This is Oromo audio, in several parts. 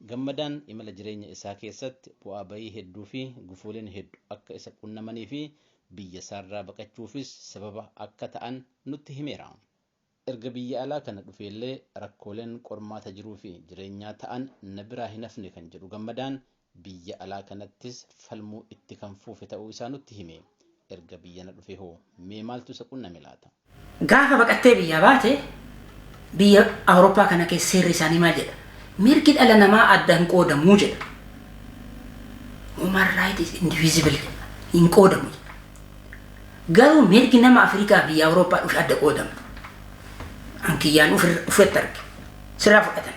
Gammadaan imala jireenya isaa keessatti bu'aa bahii hedduu fi gufuuleen hedduu akka isa qunnamanii fi biyya isaarraa baqachuufis sababa akka ta'an nutti himeera. Erga biyya alaa kana dhufeellee rakkooleen qormaata jiruu fi jireenyaa ta'an na biraa hin hafne kan jedhu Gammadaan biyya alaa kanattis falmuu itti kan fuufe ta'uu isaa nutti hime. Erga biyya na dhufe hoo mee maaltu isa qunname laata? Gaafa baqattee biyya baate biyya Awurooppaa kana keessa seerri isaanii maal jedha? Mirgi dhala namaa addaan qoodamuu jedha. Human right is indivisible hin qoodamu. Garuu mirgi nama Afrikaa biyya Awurooppaa dhufe adda qoodamu. Ankiyyaan ufetti arge. Sirraa fudhatan.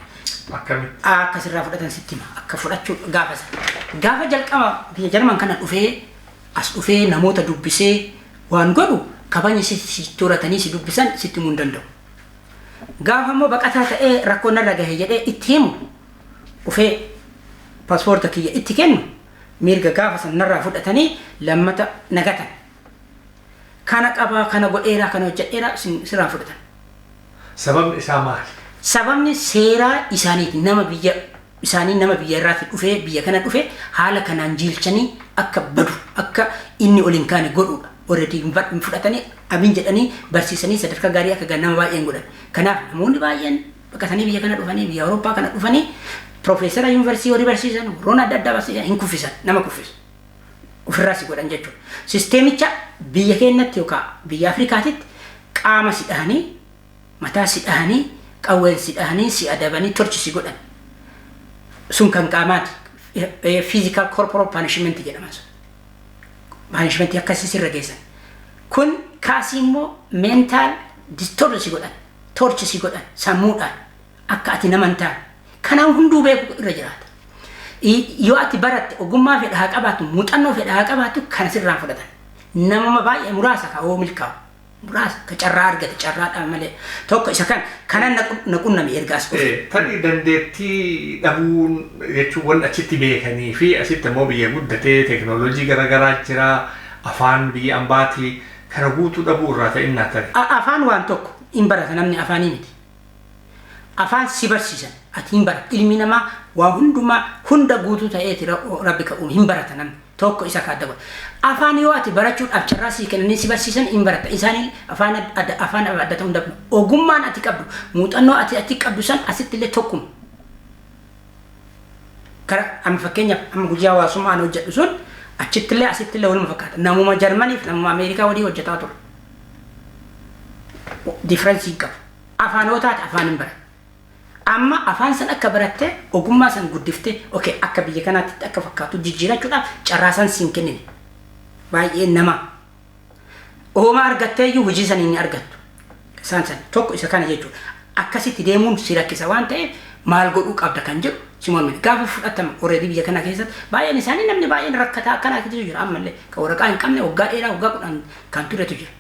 Akkami? Akka sirraa fudhatan sitti hima. Akka fudhachuu gaafa sana. Gaafa jalqaba biyya Jarman kana dhufee as dhufee namoota dubbisee waan godhu kabanya si turatanii si dubbisan sitti himuu hin danda'u. Gaafa immoo baqataa ta'ee rakkoo narra gahe jedhee itti himu dhufee paaspoorta kiyya itti kennu mirga gaafa san narraa fudhatanii lammata nagatan. Kana qabaa kana godheeraa kana hojjedheeraa sirraa fudhatan. Sababni isaa maali? Sababni seeraa isaaniiti. Nama biyya isaanii nama biyya irraati dhufee biyya kana dhufee haala kanaan jiilchanii akka badu akka inni ol hin kaane godhuudha. Already fudhatanii abin jedhanii barsiisanii sadarkaa gaarii akka nama baay'een godhan. Kanaaf namoonni baay'een baqatanii biyya kana dhufanii biyya Awurooppaa kana dhufanii piroofeesara yuunivarsiitii horii barsiisan roona adda addaa barsiisan hin kuffisan nama kuffisu. Ofirraas godhan jechuudha. Sisteemicha biyya keenyatti yookaan biyya Afrikaatitti qaama si dhahanii mataa si dhahanii qawween si dhahanii si adabanii torchi si godhan. Sun kan qaamaati. Physical corporal punishment jedhama sun. Punishment akkasii sirra geessan. Kun kaasii immoo mental distortion si godhan. Torchi si godhan sammuudhaan akka ati nama hin taane. Kanaan hunduu beeku irra jiraata. Yoo ati baratte ogummaa fedha haa qabaatu muuxannoo fedha haa qabaatu kana sirraan fudhatan. Nama baay'ee muraasa ka oo milkaa'u. Muraasa ka carraa argate carraadhaan malee tokko isa kanan na qunname ergaas dhufe. Tarii dandeettii dhabuun jechuun waan achitti beekanii fi asitti immoo biyya guddatee teekinooloojii garaagaraa jira afaan biyya ambaatii kana guutuu dhabuu irraa ta'inna tarii. Afaan waan tokko hin barata namni afaanii miti. Afaan si barsiisan ati hin barata ilmi namaa waa hundumaa hunda guutuu ta'eeti rabbi ka'uun hin barata namni tokko isa kaadda godha. Afaan yoo ati barachuudhaaf carraa sii kennanii si barsiisan hin barata. Isaanii afaan adda ta'uu dabnu. Ogummaan ati qabdu muuxannoo ati qabdu san asitti illee tokkuma. Kara amma fakkeenyaaf amma guyyaa hawaasummaa ani hojjedhu sun achitti illee asitti illee waluma fakkaata. Namuma Jarmaniif namuma Ameerikaa walii hojjetaa ture. Differensii qabu. Afaanotaati afaan hin barata. Amma afaan san akka baratte ogummaa san guddiftee okay akka biyya kanaatti akka fakkaatu jijjiirachuudhaaf carraa san siin kennine. Baay'ee nama ooma argattee iyyuu hojii san inni argattu. San tokko isa kana jechuudha. Akkasitti deemuun si rakkisa waan ta'eef maal godhuu qabda kan jedhu si mormine. Gaafa fudhatama already biyya kana keessatti baay'een isaanii namni baay'een rakkataa akkanaa keessa jira ammallee kan waraqaa hin qabne waggaa dheeraa waggaa 10 kan turetu jira.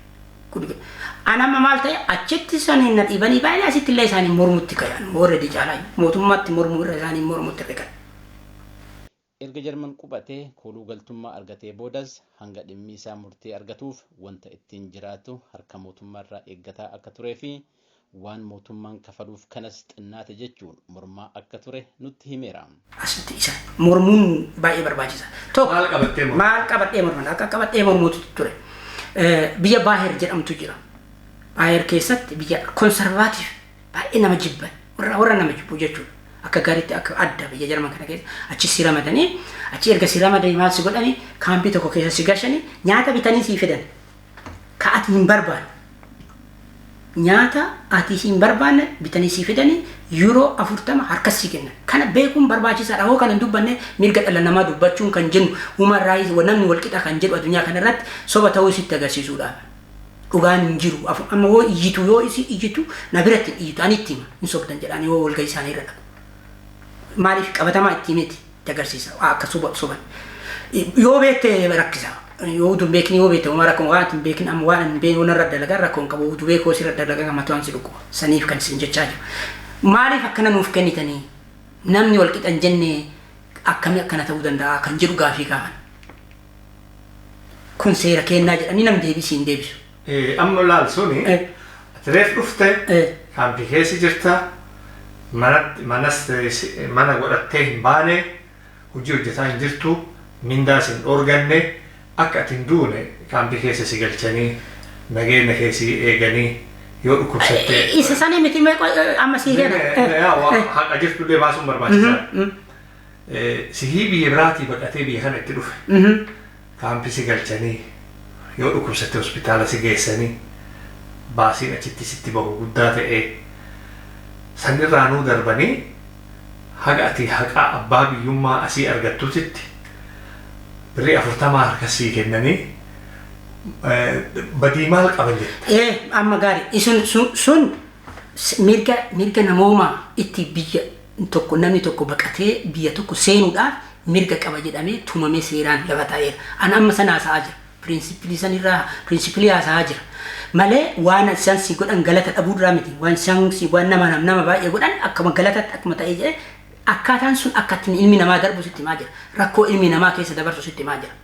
Anama maal ta'e achitti saniin na dhiibanii baay'ee asitti illee isaanii mormutti kayan already caalaa mootummaatti mormuu irra isaanii mormutti riqan. Erga Jarman qubatee kooluu galtummaa argatee boodas hanga dhimmi isaa murtee argatuuf wanta ittiin jiraatu harka mootummaarraa eeggataa akka turee fi waan mootummaan kafaluuf kanas xinnaate jechuun mormaa akka ture nutti himeera. Asitti isa mormuun baay'ee barbaachisa. Maal qabattee morman akka qabattee mormuutu ture. Biyya Baaher jedhamtu jira. Baaher keessatti biyya konservaatiif baay'ee nama jibban warra nama jibbu jechuudha. Akka gaariitti akka adda biyya Jarman kana keessa achi si ramadanii achi erga si ramadanii maal si godhanii kaampii tokko keessa si gashanii nyaata bitanii si fidan ka ati hin barbaanne nyaata ati hin barbaanne bitanii si fidanii euro 40 harkas si kennan. Kana beekuun barbaachisaadha. Hoo kana hin dubbanne mirga dhala namaa dubbachuun kan jennu human rights namni wal qixa kan jedhu addunyaa kana irratti soba ta'uu sitti agarsiisuudha. Dhugaan hin jiru. Amma hoo iyyitu yoo isi iyyitu na biratti iyyitu ani itti hima hin sobdan jedhanii hoo walgahii isaanii irra dhabu. maaliif qabatamaa itti miti agarsiisa akka soban yoo beekte rakkisa yoo utuu beekni yoo beekte waan rakkoo waan hin beekin amma waan hin beekne wanarra dalagaa rakkoon qabu utuu beekoo sirra dalagaa matuwaan si dhukkoo saniif kan isin jechaa jiru maaliif akkana nuuf kennitanii namni wal qixan jenne akkamii akkana ta'uu danda'a kan jedhu gaafii gaafan kun seera kennaa jedhanii nam deebisiin deebisu. Amma laal suni atireef dhufte kaampii keessa jirta mana godhattee hin baane hojii hojjetaa hin jirtu mindaa sin dhoorganne akka ati hin duune kaampii keessa si galchanii nageenya keessi eeganii yoo dhukkubsattee. Isa sanii miti amma sii kenna. Haqa jirtullee baasuun barbaachisaadha. Sihii biyya biraatii baqatee biyya kana itti dhufe. Kaampii si galchanii yoo dhukkubsatte hospitaala si geessanii baasiin achitti sitti bahu guddaa ta'ee sanirraanuu darbanii haga ati haqa abbaa biyyummaa asii argattuutitti birrii 40 harkasii kennanii badii maal qaban jette. Amma gaarii sun mirga namoomaa itti biyya tokko namni tokko baqatee biyya tokko seenuudhaaf mirga qaba jedhamee tumamee seeraan lafa taa'eera. An amma sana haasa'aa jira. Pirinsipilii haasa'aa jira. Malee waan isaan si godhan galata dhabuurraa miti. Waan isaan si waan nama baay'ee godhan akkuma galatatti akkuma ta'ee jedhee akkaataan sun akka ittiin ilmi namaa darbu sitti himaa jira. Rakkoo ilmi namaa keessa dabarsu sitti himaa jira.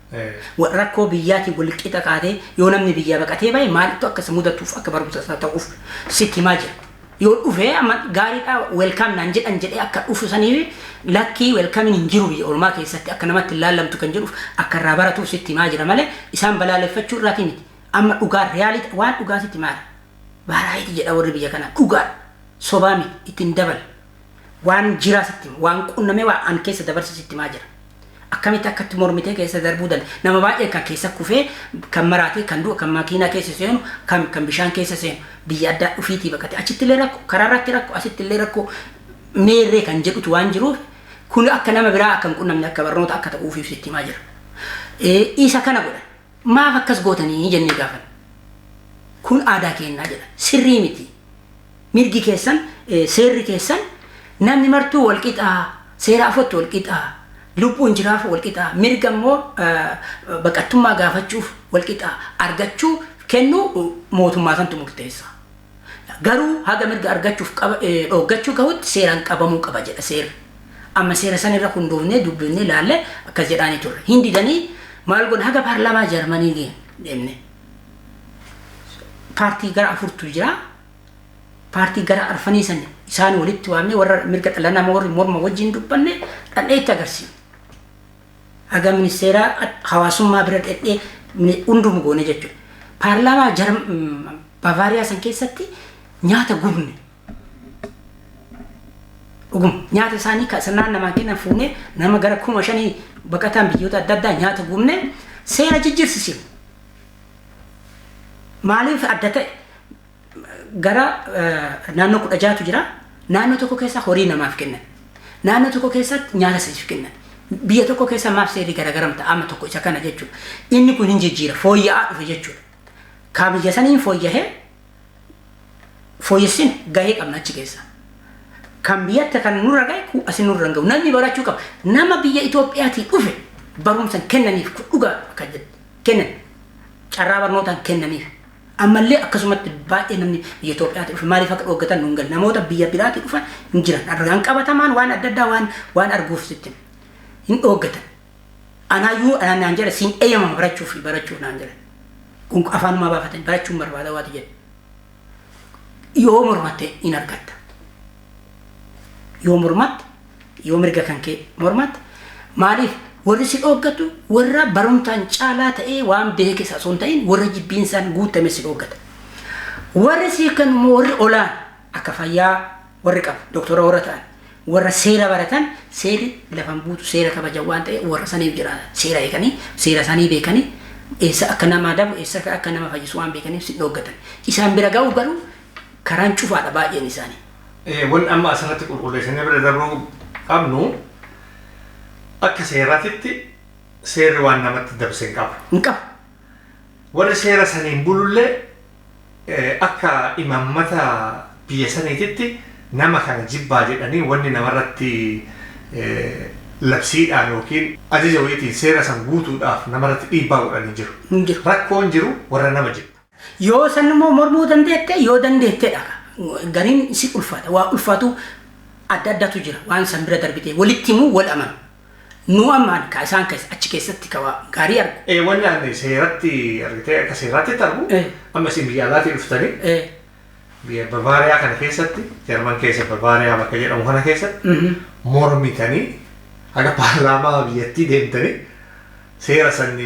Rakkoo biyyaatiin wal qixa kaatee yoo namni biyya baqatee bahe maaltu akka mudatuuf akka barumsa ta'uuf sitti himaa jira. Yoo dhufee amma gaariidha welcome naan jedhan jedhee akka dhufu sanii lakkii welcoming hin jiru biyya ormaa keessatti akka namatti ilaallamtu kan jedhuuf akka irraa baratuuf sitti himaa jira malee isaan balaaleffachuu irraatii miti. Amma dhugaa reaaliti waan dhugaa sitti himaa baaraayiti jedha warri biyya kanaa dhugaa sobaa miti ittiin dabal waan jiraa sitti waan qunnamee waan an keessa dabarsa sitti himaa jira. Akkamitti akkatti mormitee keessa darbuu danda'a nama baay'ee kan keessa kufee kan maraatee kan du'a kan makiinaa keessa seenu kan bishaan keessa seenu biyya addaa dhufiitii baqate achitti illee rakko karaa irratti rakko asitti illee rakko meerree kan jedhutu waan jiruuf kun akka nama biraa akka hin qunnamne akka barnoota akka ta'uufiif sitti himaa jira. Isa kana godhan maaf akkas gootanii jennee gaafan kun aadaa kennaa jedha sirrii miti mirgi keessan seerri keessan namni martuu wal qixaa seera afottu wal qixaa. Lubbuun jiraaf wal qixaa mirga immoo baqattummaa gaafachuuf wal qixaa argachuu kennuu mootummaa santu murteessa. Garuu haga mirga argachuuf dhoggachuu gahutti seeraan qabamuu qaba jedha seerri. Amma seera sanirra hundoofnee dubbifnee ilaalle akkas jedhaanii turre. Hindidanii maal godhan haga paarlaamaa Jarmanii deemne. Paartii gara 4tu jira. Paartii gara 4 sanne isaan walitti waamne warra mirga dhala namaa warri morma wajjin dubbanne dhandhee itti agarsiisa. Haga ministeera hawaasummaa bira dhedhee hundumaa goone jechuudha. Paarlaamaa Bavaariyaa san keessatti nyaata gubne. Nyaata isaanii sirnaan namaa kennan fuunee nama gara 5,000 baqataan biyyoota adda addaa nyaata gubne seera jijjiirsisine. Maaliif adda ta'e? Gara naannoo 16tu jira. Naannoo tokko keessa horii namaaf kennan. Naannoo tokko keessatti nyaata siif kennan. Biyya tokko keessa maaf seerri garagaram ta'a amma tokko isa kana jechuudha. Inni kun hin jijjiira fooyya'aa dhufe jechuudha. Kaa biyya saniin fooyyessin gahee qabna achi keessa. Kan biyyatti kan nurra gahe ku asin nurra gahu namni barachuu qaba. Nama biyya Itoophiyaatii dhufe barumsan kennaniif dhugaa akka kennan carraa barnootaan kennaniif. Ammallee akkasumatti baay'ee namni biyya Itoophiyaatti dhufe maaliif akka dhoggatan nuun galu namoota biyya biraatii dhufan hin jiran argaan qabatamaan waan adda addaa waan arguuf sitti hin dhoggatan. Anaayyuu naan jedha siin eeyyama barachuuf naan jedha. Kun afaanumaa baafatan barachuun barbaada waati jedha. Yoo mormatte hin argatta. Yoo mormatte yoo mirga kan kee mormatte maaliif warri si dhoggatu warra barumtaan caalaa ta'ee waan beekisa osoo hin ta'in warra jibbiinsaan guutame si dhoggata. Warri si kan warri olaan akka fayyaa warri qabu doktora warra ta'an warra seera baratan seerri lafan buutu seera kabajan waan ta'e warra saniif jira seera eeganii seera sanii beekanii eessa akka nama dabu eessa akka nama fayyisu waan beekaniif si dhoggatan. Isaan bira ga'u garuu karaan cufaadha baay'een isaanii. Wanti amma asirratti qulqulleessanii bira darbuu qabnu akka seeraatitti seerri waan namatti dabse hin qabu. Hin qabu. Warri seera saniin bulullee akka imaammata biyya saniititti nama kana jibbaa jedhanii wanni namarratti labsiidhaan yookiin ajaja wayiitiin seera san guutuudhaaf namarratti dhiibbaa godhanii jiru. Rakkoon jiru warra nama jiru. Yoo san immoo mormuu dandeette yoo dandeettedha. Gariin si ulfaata. Waa ulfaatu adda addaatu jira. Waan san bira darbitee walitti himuu wal amanu. Nu ammaan ka isaan achi keessatti ka waa gaarii argu. Wanni ani seeratti argitee akka seeraatti argu amma isin biyya alaatii dhuftanii biyya Bavaariyaa kana keessatti Jarman keessa Bavaariyaa bakka jedhamu kana keessatti mormitanii haga paarlaamaa biyyattii deemtanii seera san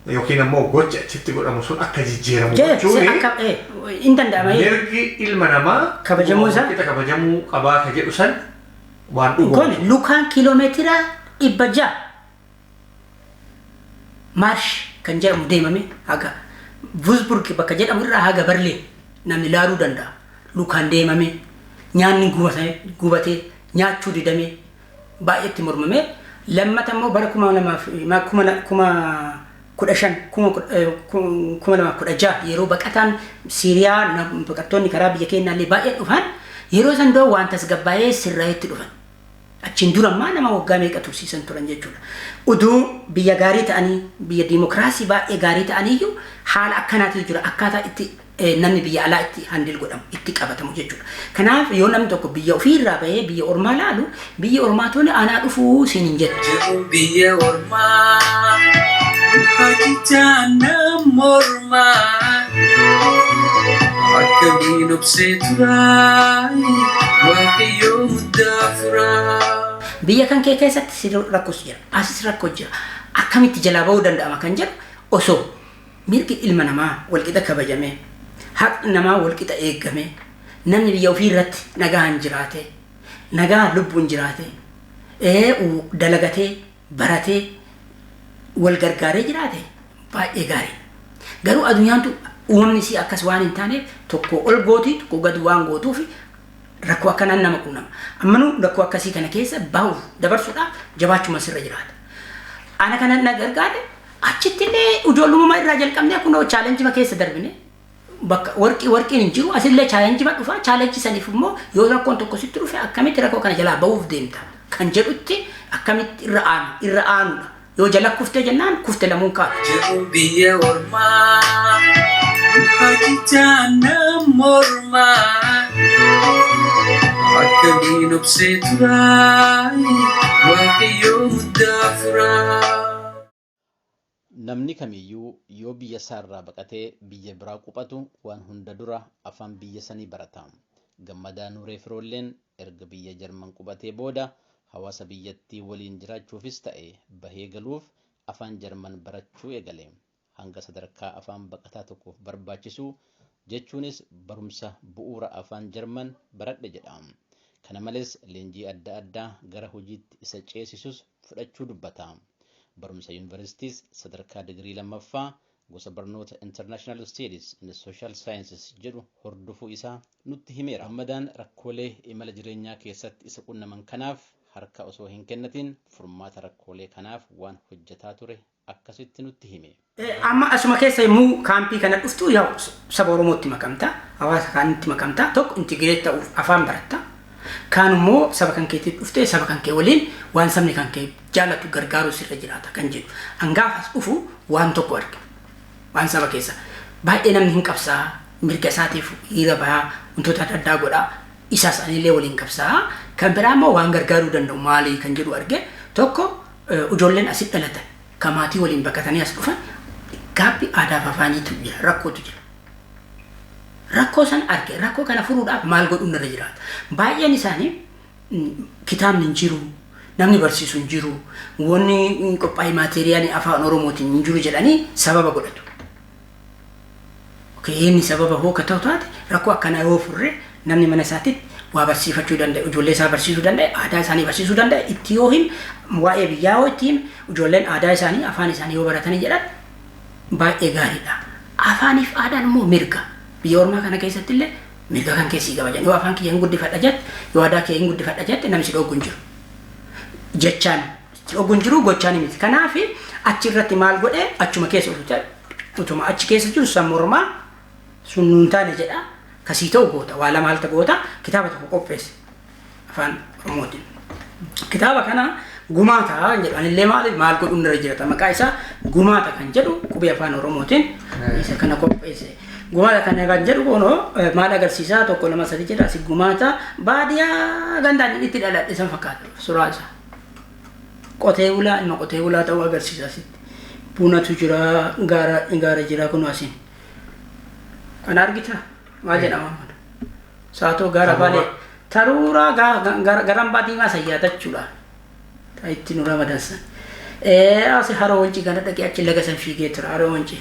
yookiin ammoo gocha achitti godhamu sun akka jijjiiramu gochuuni hin danda'ama. Mirgi ilma namaa kabajamuu isaa kabajamuu qabaa ka jedhu san waan dhugoomsu. Lukaan kiiloomeetira 600 marsh kan jedhamu deemame haga Wurzburg bakka jedhamu irraa haga Berliin namni laaluu danda'a. Lukaan deemame nyaanni gubatee nyaachuu didamee baay'eetti mormame. Lammata immoo bara 2016 yeroo baqataan Siiriyaa baqattoonni karaa biyya keenyaallee baay'ee dhufan yeroo san doo waan tasgabbaa'ee sirraa'etti dhufan. Achiin dura ammaa nama waggaa meeqa tursiisan turan jechuudha. Uduu biyya gaarii ta'anii biyya diimokiraasii baay'ee gaarii ta'aniiyyuu haala akkanaatu jira akkaataa itti namni biyya alaa itti handil godhamu itti qabatamu jechuudha. Kanaaf yoo namni tokko biyya ofiirraa bahee biyya ormaa laalu biyya ormaa tole aanaa dhufuu siin hin jettu. Biyya ormaa hojjetaan mormaa akkamiin obsee turaa waaqayyoo muddaa furaa. Biyya kan kee keessatti rakkoos jira asis rakkoo jira akkamitti jalaa bahuu danda'ama kan jedhu osoo mirgi ilma namaa walqixa kabajamee haqni namaa walqixa eegame namni biyya ofii irratti nagaan jiraate nagaa lubbuun jiraate dalagatee baratee wal gargaaree jiraate baay'ee gaarii. Garuu addunyaantu uumamni si akkas waan hin taaneef tokko ol gootii tokko gadi waan gootuuf rakkoo akkanaan nama quunnama. Ammanuu rakkoo akkasii kana keessa bahuuf dabarsuudhaaf jabaachuma sirra jiraata. Ana kana na gargaare achitti illee ijoollummaa irraa jalqabnee kunoo chaalenjima keessa darbine bakka warqiin hin jiru asillee chaalenjima dhufa chaalenji saniif immoo yoo rakkoon tokko sitti dhufe akkamitti rakkoo kana jalaa bahuuf deemta kan jedhutti akkamitti irra aanudha. Yoo jala kuftee jennaan kufte lamuun kaa'u. Jiru biyya ormaa hojjetaan mormaa akkamiin obsee turaa waaqayyoo muddaa furaa. Namni kamiyyuu yoo biyya isaarraa baqatee biyya biraa qubatu waan hunda dura afaan biyya sanii barata. Gammadaa Nuuree Firoolleen erga biyya Jarman qubatee booda hawaasa biyyattii waliin jiraachuufis ta'e bahee galuuf afaan Jarman barachuu eegale. Hanga sadarkaa afaan baqataa tokkoof barbaachisu jechuunis barumsa bu'uura afaan Jarman baradhe jedha. Kana malees leenjii adda addaa gara hojiitti isa ceesisus fudhachuu dubbata. Barumsa yuunivarsiitiis sadarkaa digirii lammaffaa gosa barnoota International Studies and Social Sciences jedhu hordofuu isaa nutti himeera. Gammadaan rakkoolee imala jireenyaa keessatti isa qunnaman kanaaf harka osoo hin kennatiin furmaata rakkoolee kanaaf waan hojjetaa ture akkasitti nutti hime. Amma asuma keessa yommuu kaampii kana dhuftu yaa saba Oromootti makamta, hawaasa kaanitti makamta, tokko intigireet ta'uuf afaan baratta. Kaan immoo saba kan keetti dhuftee saba kan kee waliin waan sabni kan kee jaalatu gargaaruu sirra jiraata kan jedhu. Hangaafas dhufu waan tokko arge. Waan saba keessa baay'ee namni hin qabsaa mirga isaatiif hiriira bahaa wantoota adda addaa godhaa isaas anillee waliin qabsaa kan biraa immoo waan gargaaruu danda'u maalii kan jedhu arge tokko ijoolleen asitti dhalatan kan maatii waliin baqatanii as dhufan gaabbii aadaa fi afaaniitu jira rakkootu jira. Rakkoo san arge rakkoo kana furuudhaaf maal godhuun irra jiraata. Baay'een isaanii kitaabni hin jiru namni barsiisu hin jiru wanni qophaa'ee maateriyaanii afaan Oromootiin hin jiru jedhanii sababa godhatu. Inni sababa hoo ka ta'u taate rakkoo akkanaa yoo furre namni mana isaatitti waa barsiifachuu danda'a ijoollee isaa barsiisuu danda'a aadaa isaanii barsiisuu danda'a itti yoo hin waa'ee biyyaa yoo ittiin ijoolleen aadaa isaanii afaan isaanii yoo baratanii jedhan baay'ee gaariidha. Afaaniif aadaan immoo mirga. Biyya ormaa kana keessatti illee mirga kan keessii qabajan yoo afaan kiyya hin guddifadha jette yoo aadaa kiyya hin guddifadha jette namni si dhoggu hin jiru. Jechaan dhoggu hin jiru gochaan miti. Kanaaf achi irratti maal godhee achuma keessa utuma achi keessa jiru sammuu Oromaa sun nuun taane jedha kasii ta'u goota waa lama halta goota kitaaba tokko qopheesse afaan Oromootiin Kitaaba kana gumaata jedhanillee maal godhuun irra jirata maqaa isaa gumaata kan jedhu qubee afaan oromootiin isa kana qopheesse. Gumaata kana kan jedhu kunoo maal agarsiisaa tokko lama sadii jedha si gumaata baadiyyaa gandaan itti dhaladhe san fakkaata suuraa isaa. Qotee bulaa ilma qotee bulaa ta'uu agarsiisa asitti. Bunatu jira gaara jira kun asiin. Kan argita maal jedhama saatoo gaara baalee taruuraa garan baadiyaa sayyaatachuudha. Itti nu ramadansan. Asi haroo wancii kana dhaqee achi laga san fiigee tura haroo wancii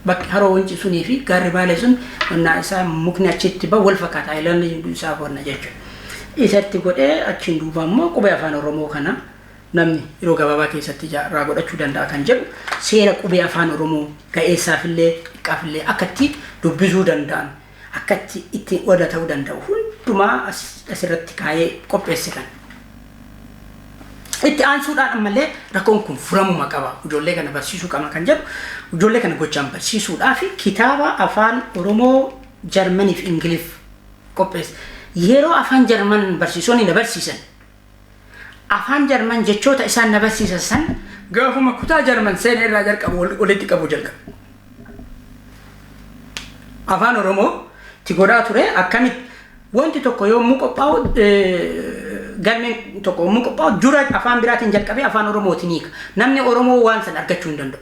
bakka haroo wancii sunii fi gaarri baalee sun wannaa isaa mukni achitti ba wal fakkaata ayilaandii isaa wanna jechuudha. Isatti godhee achiin duuba immoo qubee afaan oromoo kana namni yeroo gabaabaa keessatti irraa godhachuu danda'a kan jedhu seera qubee afaan oromoo ga'eessaafillee xiqqaafillee akkatti dubbisuu danda'an akkatti itti oda ta'uu danda'u hundumaa asirratti kaayee qopheesse kan. Itti aansuudhaan ammallee rakkoon kun furamuma qaba ijoollee kana barsiisuu qaba kan jedhu ijoollee kana gochaan barsiisuudhaaf kitaaba afaan oromoo jarmanii fi ingiliff qopheesse. Yeroo afaan jarman barsiisonni na barsiisan afaan jarman jechoota isaan na barsiisan san gaafuma kutaa jarman seenaa irraa jalqabu walitti qabu jalqabu. Afaan oromoo ti godhaa ture akkamitti wanti tokko yommuu qophaa'u galmeen tokko yommuu qophaa'u dura afaan biraatiin jalqabee afaan oromootiin hiika. Namni oromoo waan san argachuu hin danda'u.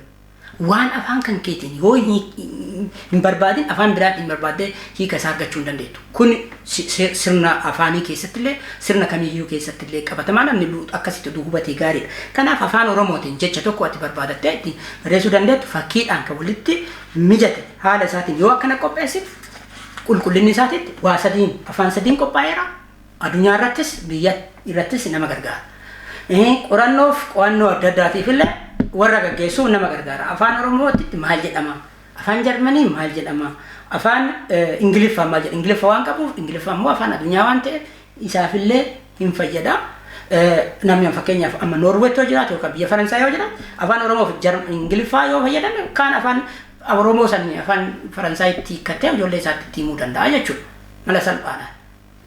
Waan afaan kan keetiin yoo hin barbaadin afaan biraan hin barbaadde hiika isaa argachuu hin dandeettu. Kun sirna afaanii keessattillee sirna kamiyyuu keessattillee qabatamaa namni akkasitti hubatee gaariidha. Kanaaf afaan oromootiin jecha tokko ati barbaadattee ittiin barreessuu dandeettu fakkiidhaan kan walitti mijate haala isaatiin yoo akkana qopheessitu qulqullinni isaatiitti waa sadiin afaan sadiin qophaa'eera. Addunyaa irrattis biyya irrattis nama gargaara. Qorannoof qo'annoo adda addaatiifillee warra gaggeessuuf nama gargaara. Afaan oromootti maal jedhama? Afaan jarmanii maal jedhama? Afaan ingiliffaa maal jedhama? Ingiliffa waan qabuuf ingiliffa immoo afaan addunyaa waan ta'eef isaafillee hin fayyada. Namni fakkeenyaaf amma Noorweetti yoo jiraatu yookaan biyya Faransaay yoo jiraatu afaan oromoof ingiliffaa yoo fayyadame kaan afaan oromoo sanii afaan Faransaayitti hiikkatee ijoollee isaatti itti himuu danda'a jechuudha. Mala salphaadhaan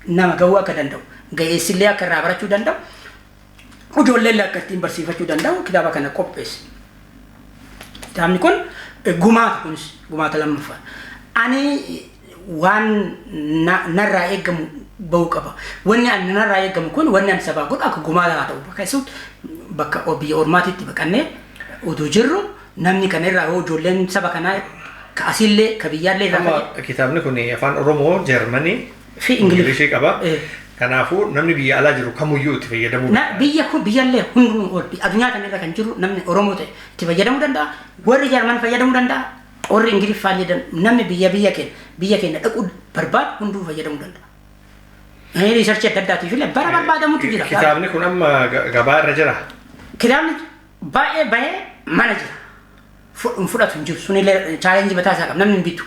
nama gahuu akka danda'u ga'eessillee akka irraa barachuu danda'u ijoolleen akka ittiin barsiifachuu danda'u kitaaba kana qopheesse. Kitaabni kun gumaata lammaffaa. Ani waan narraa eegamu bahuu qaba. Wanni ani narraa eegamu kun wanni ani sabaa godhu akka gumaata haa ta'u bakka biyya ormaatitti baqannee oduu jirru namni kana irraa yoo ijoolleen saba kanaa ka asillee ka biyyaallee irraa kitaabni kun afaan oromoo jarmanii fi ingilishii qaba. Kanaafuu namni biyya alaa jiru kamuyyuu itti fayyadamuu danda'a. Biyya kun biyyallee hunduu ol addunyaa kana irra kan jiru namni oromoo ta'e itti fayyadamuu danda'a. Warri jarman fayyadamuu danda'a. Warri ingiliffaa namni biyya keenya dhaquu barbaadu hunduu fayyadamuu danda'a. Riisarchii adda addaatiif illee bara barbaadamutu jira. Kitaabni kun amma gabaa irra jira. Kitaabni baay'ee bahee mana jira. Fudhatu hin jiru sunillee chaalenjii mataa isaa qaba namni hin bitu.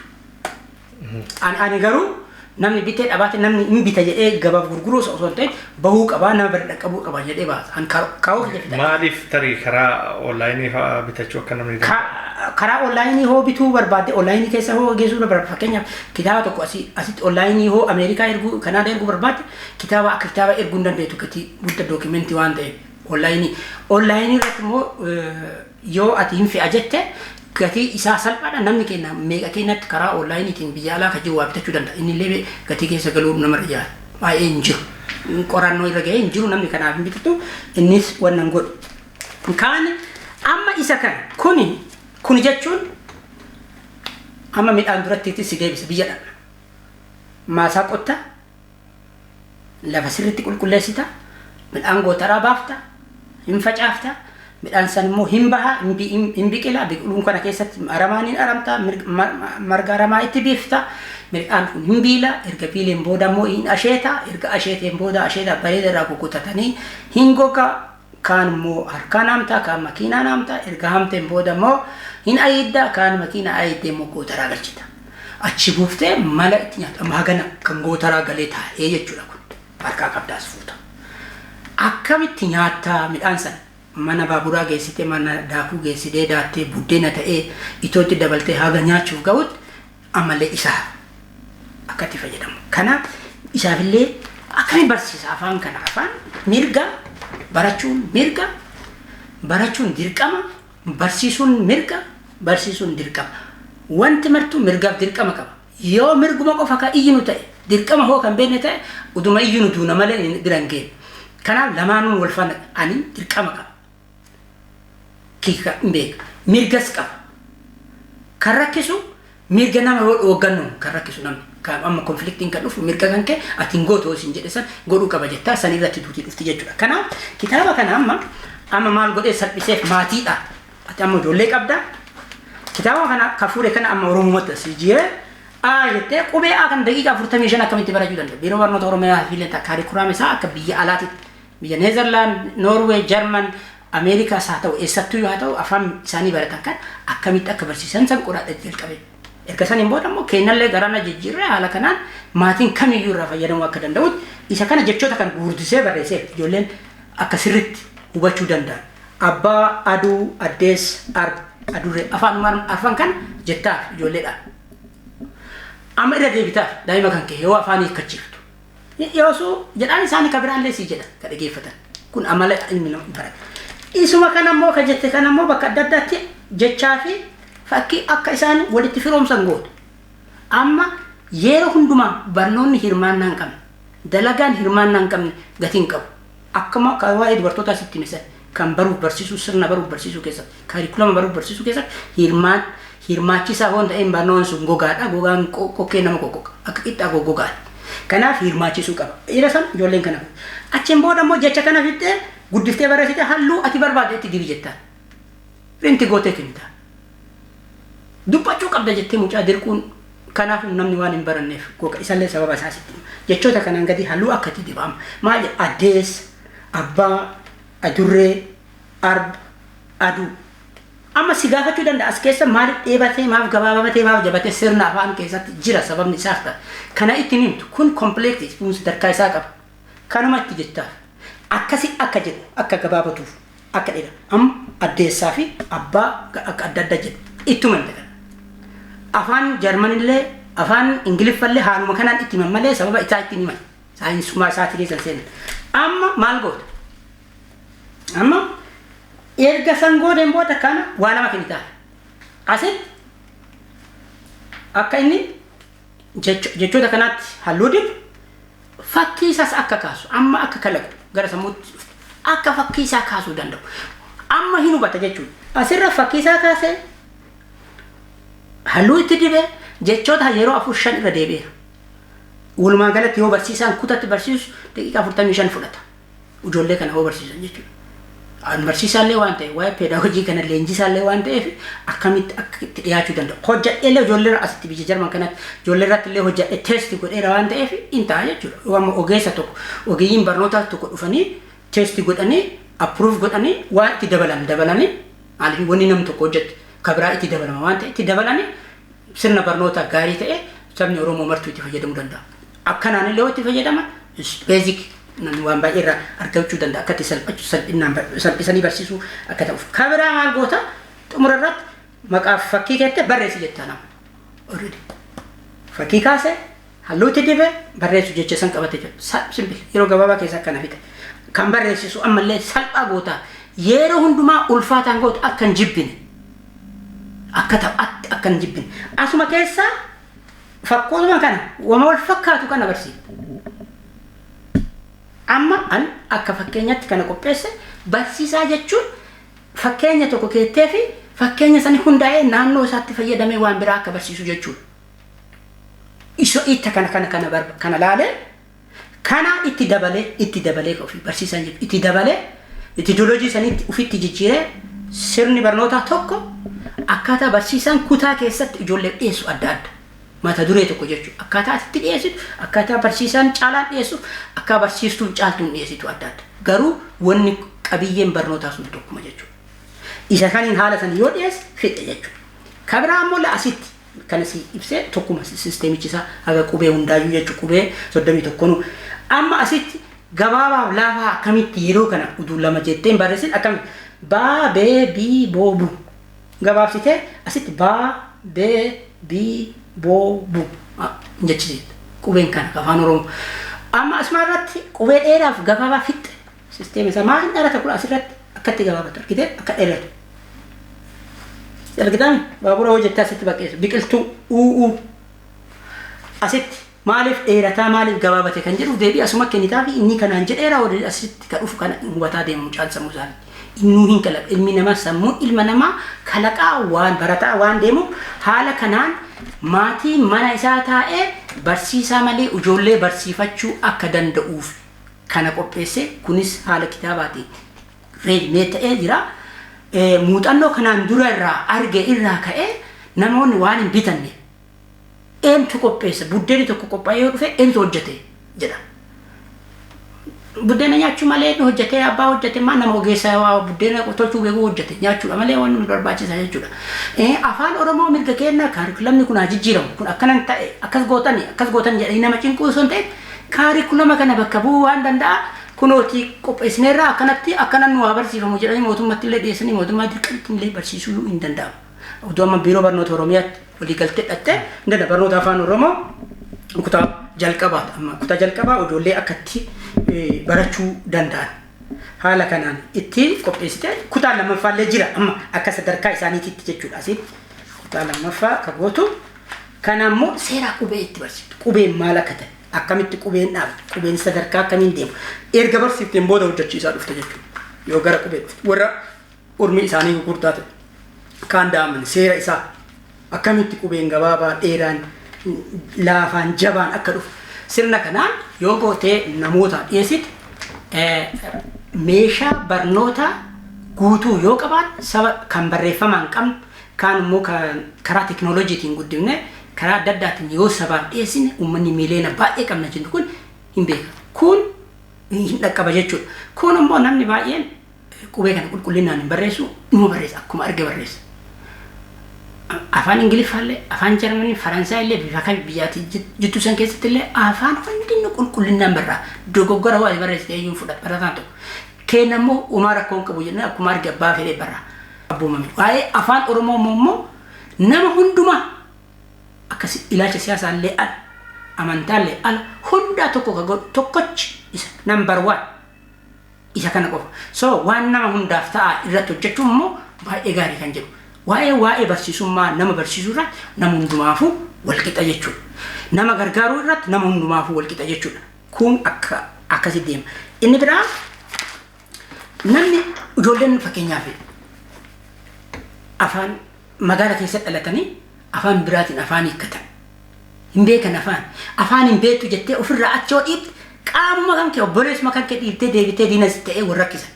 Ani garuu namni bitee dhabaate namni hin bita jedhee gabaaf gurguruu osoo hin ta'in bahuu qabaa nama bira dhaqqabuu qabaa jedhee baasa. An kaa'uu fida. Maaliif tarii karaa onlaayinii fa'aa bitachuu akka namni karaa onlaayinii hoo bituu barbaadde onlaayinii keessa hoo geessuu barbaadde fakkeenyaaf kitaaba tokko asitti onlaayinii hoo Ameerikaa erguu Kanaadaa erguu barbaadde kitaaba akka kitaaba erguu hin dandeettu gatii guddaa dookimentii waan ta'eef onlaayinii irratti immoo yoo ati hin fe'a jette gatii isaa salphaadha namni keenya meeqa keenyatti karaa onlaayiniitiin biyya alaa kan jiru waa bitachuu danda'a inni illee gatii keessa galuu nama rijaala baay'ee hin jiru qorannoo irra gahee hin jiru namni kanaaf hin bitatu innis wannan godhu kaan amma isa kan kun jechuun amma midhaan duratti si deebisa biyya dha maasaa qotta lafa sirriitti qulqulleessita midhaan gootaraa baafta hin facaafta midhaan san immoo hin baha hin biqila biqiluun kana keessatti aramaan hin aramta marga aramaa itti biifta midhaan kun hin biila erga biileen booda immoo hin asheeta erga asheeteen booda asheeta bareeda irraa kukutatanii hin goga kaan immoo harkaan hamta kaan makiinaan hamta erga hamteen booda immoo hin ayidda kaan makiina ayiddee immoo gootaraa galchita achi buuftee mala itti nyaata magana kan gootaraa galee taa'ee jechuudha kun harkaa qabdaas fuuta akkamitti nyaata midhaan sana mana baaburaa geessitee mana daakuu geessitee daattee buddeena ta'ee itootti dabaltee haga nyaachuuf ga'utti ammallee isaa akkatti fayyadamu. Kanaaf isaafillee Akkami barsiisa afaan kana afaan mirga barachuun dirqama barsiisuun dirqama wanti martuu mirgaaf dirqama qaba yoo mirguma qofa ka iyyinu ta'e dirqama hoo kan beekne ta'e uduma iyyinu duuna malee biran ga'e kanaaf lamaanuu wal faana ani dirqama qaba kika beeka mirgas qaba kan rakkisu mirga nama hooggannu kan rakkisu namni kan amma konfliktiin kan dhufu mirga kan kee atiin gootoo isin jedhe san godhuu qaba jettaa san irratti duutii dhufti jechuudha kanaaf kitaaba kana amma maal godhee salphiseef maatiidha ati amma ijoollee qabda kitaaba kana kafuure kana amma oromumatti asii jire jettee qubee kan daqiiqaa 45 akkamitti barachuu danda'a biiroo barnoota oromiyaa fi leentaa kaariikuraam isaa akka biyya alaatitti biyya neezerlaand noorweey jarman ameerikaas haa ta'u eessattuu yoo haa ta'u afaan isaanii baratan kan akkamitti akka barsiisan san qoraadha jalqabe erga saniin booda immoo keenyallee garana jijjiirree haala kanaan maatiin kamiyyuu irraa fayyadamuu akka danda'utti isa kana jechoota kan guurdisee barreessee ijoolleen akka sirritti hubachuu danda'an abbaa aduu addees adurree afaan kan jettaaf ijoolleedhaan amma irra deebitaaf daa'ima kan kee yoo afaan hiikkachiiftu yoosuu jedhaan isaanii ka biraallee sii jedha ka dhageeffatan kun amala ilmi nama barate isuma kanammoo ka jette kanammoo bakka adda addaatti jechaa fi fakkii akka isaan walitti firoomsan gootu amma yeroo hundumaa barnoonni hirmaannaa hin qabne dalagaan hirmaannaa hin qabne gatiin qabu akkuma ka waa'ee dubartootaa sitti misan kan baruuf barsiisuu sirna baruuf barsiisuu keessatti kaarikulama baruuf barsiisuu keessatti hirmaachisaa waan ta'een barnoon sun gogaadha gogaan kokkee nama kokkoka akka qixxaa gogaadha kanaaf hirmaachisuu qaba ila san ijoolleen kana achiin booda immoo jecha kana fittee guddiftee barreessite halluu ati barbaadde itti dibi jettaan rinti gootee kennita dubbachuu qabda jettee mucaa dirquun kanaaf namni waan hin baranneef goga isallee sababa isaasitti jechoota kanaan gadi halluu akka itti dibamu maal addees abbaa adurree aduu amma si gaafachuu danda'a as keessa maaliif dheebatee maaf gabaabatee maaf jabatee sirna afaan keessatti jira sababni isaaf ta'a kana ittiin himtu kun kompleektii kun sadarkaa isaa qaba kanuma itti jettaaf akkasi akka jedhu akka gabaabatuuf akka dheera amma addeessaa fi abbaa akka adda adda jedhu ittuma hin dagan afaan jarmanillee afaan ingiliffallee haaluma kanaan itti himan malee sababa isaa ittiin himan saayinsummaa isaatii keessan seenan amma maal goota amma erga sangoodeen booda kana waa lama kennitaa asitti akka inni jechoota kanaatti halluu dibu fakkii isaas akka kaasu amma akka kalaqu gara sammuutti akka fakkii isaa kaasuu danda'u amma hin hubata jechuudha asirra fakkii isaa kaasee halluu itti dibee jechoota yeroo 4-5 irra deebi'eera walumaa galatti yoo barsiisaan kutatti barsiisu daqiiqaa 45 fudhata ijoollee kana yoo barsiisan jechuudha barsiisaallee waan ta'e waa'ee pedagoojii kana leenjisaallee waan ta'eef akkamitti akka itti dhiyaachuu danda'u hojjadheellee ijoollee asitti biyya jarman kanatti ijoollee irratti illee hojjadhee teesti godheera waan ta'eef hin ta'a jechuudha waan ogeessa tokko ogeeyyiin barnootaa tokko dhufanii teesti godhanii approve godhanii waan itti dabalanii maaliif wanni namni tokko hojjette kabiraa itti dabalama waan ta'e itti dabalanii sirna barnootaa gaarii ta'e sabni Oromoo martuu itti fayyadamuu danda'a akkanaan illee itti fayyadaman basic nan waan baay'ee irraa argachuu danda'a akka itti salphisanii barsiisuu akka ta'uuf kabiraa maal goota xumura irratti maqaa fakkii keette barreessi jettaa nama already fakkii kaase halluu itti dibe barreessu jecha san qabate jedhu simple yeroo gabaabaa keessa akkana fite kan barreessisu ammallee salphaa goota yeroo hundumaa ulfaataan gootu akka hin jibbine akka ta'atti akka hin jibbine asuma keessa fakkootuma kana wama wal fakkaatu kana barsiisa amma an akka fakkeenyatti kana qopheesse barsiisaa jechuun fakkeenya tokko keettee fi fakkeenya sani hundaa'ee naannoo isaatti fayyadamee waan biraa akka barsiisu jechuudha. Iso itti kana laalee kana itti dabalee ofii barsiisan jechuudha. Itti dabalee metodoloojii sanitti ufitti jijjiiree sirni barnootaa tokko akkaataa barsiisan kutaa keessatti ijoollee dhiyeessu adda adda. Mata duree tokko jechuudha. Akkaataa itti dhiyeessitu, akkaataa barsiisaan caalaan dhiyeessu, akka barsiistuun caaltuun dhiyeessitu adda adda. Garuu wanni qabiyyeen barnootaa sun tokkuma jechuudha. Isa kaniin haala san yoo dhiyeesse fedhe jechuudha. Kabiraa ammoo asitti kana si ibsee tokkuma sisteemichi isaa haga qubee hundaayyuu jechuudha. Qubee 31 amma asitti gabaabaaf laafaa akkamitti yeroo kana uduu lama jetteen barreessin akkamitti baa bee bii boo bu gabaabsitee asitti baa bee bii boo bu jechisiidha. Qubeen kana afaan Oromoo amma asmaarratti qubee dheeraaf gabaabaa fixxe sisteema isaa maal dhalata kudha asirratti akkatti gabaabatu argitee akka dheeratu argitaan baabura hojjettaa asitti baqeessu biqiltuu uuu asitti maaliif dheerataa maaliif gabaabate kan jedhu deebii asuma kennitaa fi inni kanaan jedheera waliin asitti kan dhufu kana hubataa deemu mucaan sammuu isaanii innuu hin kalaq ilmi namaa sammuun ilma namaa kalaqaa waan barataa waan deemu haala kanaan maatii mana isaa taa'ee barsiisaa malee ijoollee barsiifachuu akka danda'uuf kana qopheesse kunis haala kitaabaatiin reedimee ta'ee jira. Muuxannoo kanaan dura irraa arge irraa ka'ee namoonni waan hin bitanne eentu qopheessa buddeeni tokko qophaa'ee yoo dhufe eentu hojjete jedha. Buddeena nyaachuu malee hojjetee abbaa hojjete maa nama ogeessa waa buddeena tolchuu beekuu hojjete nyaachuudha malee waan nu barbaachisa jechuudha. Afaan Oromoo mirga kennaa kaarikulamni kun haa jijjiiramu kun akkanan ta'e akkas gootan jedhanii nama cinquu osoo hin ta'in kaarikulama kana bakka bu'uu waan danda'a. Kunooti qopheessineerraa akkanatti akkanan nu haa barsiifamu jedhanii mootummatti illee dhiyeessanii mootummaa dirqamatti illee barsiisuu hin danda'amu. Utuu amma biiroo barnoota Oromiyaatti walii galtee dhattee hin barnoota afaan Oromoo kutaa jalqabaati amma kutaa jalqabaa ijoollee akkatti barachuu danda'an. Haala kanaan itti qopheessite kutaa lammaffaallee jira amma akka sadarkaa isaaniititti jechuudha asitti kutaa lammaffaa ka gootu kana immoo seeraa qubee itti barsiiftu qubeen maal akka ta'e akkamitti qubeen dhaabatu qubeen sadarkaa akkamiin deemu erga barsiifteen booda hojjechiisaa dhufte jechuudha yoo gara qubee dhufte warra urmi isaanii gurgurtaa ta'e kaan da'aman seera isaa akkamitti qubeen gabaabaa dheeraan laafaan jabaan akka dhufu sirna kanaan yoo gootee namoota dhiyeessite meeshaa barnoota guutuu yoo qaban saba kan barreeffamaan qabnu kaan immoo karaa teknooloojiitiin guddifne karaa adda addaatiin yoo sabaaf dhiyeessine uummanni miiliyoona baay'ee qabna jennu kun hin beekamu. Kun hin dhaqqaba jechuudha. Kun immoo namni baay'een qubee kana qulqullinaan hin barreessu dhuma barreessa akkuma arge barreessa. Afaan Ingiliffaallee, afaan Jarmanii, Faransaayillee bifa kan biyyaatti jittu san keessatti illee afaan hundinuu qulqullinaan barraa. Dogoggora waa barreessite iyyuu fudhata barataan tokko. Kenna immoo uumaa rakkoo hin qabu jennee akkuma arge abbaa fedhee barraa. Abboomame. Waa'ee afaan Oromoo immoo nama hundumaa akkas ilaalcha siyaasaallee ala amantaallee ala hundaa tokko ka godhu tokkochi isa number 1 isa kana qofa. So waan nama hundaaf ta'a irratti hojjechuun immoo baay'ee gaarii kan jedhu. Waa'ee barsiisummaa nama barsiisuu irratti nama hundumaafuu walqixa jechuudha. Nama gargaaruu irratti nama hundumaafuu walqixa jechuudha. Kun akkasi deema. Inni biraa namni ijoolleen fakkeenyaaf afaan magaalaa keessatti dhalatanii afaan biraatiin afaan hiikkatan. Hin beekan afaan hin beektu jettee ofirraa achoo dhiibte qaamuma kan kee obboleessuma kan kee dhiibtee deebitee diinas ta'ee warra rakkisan.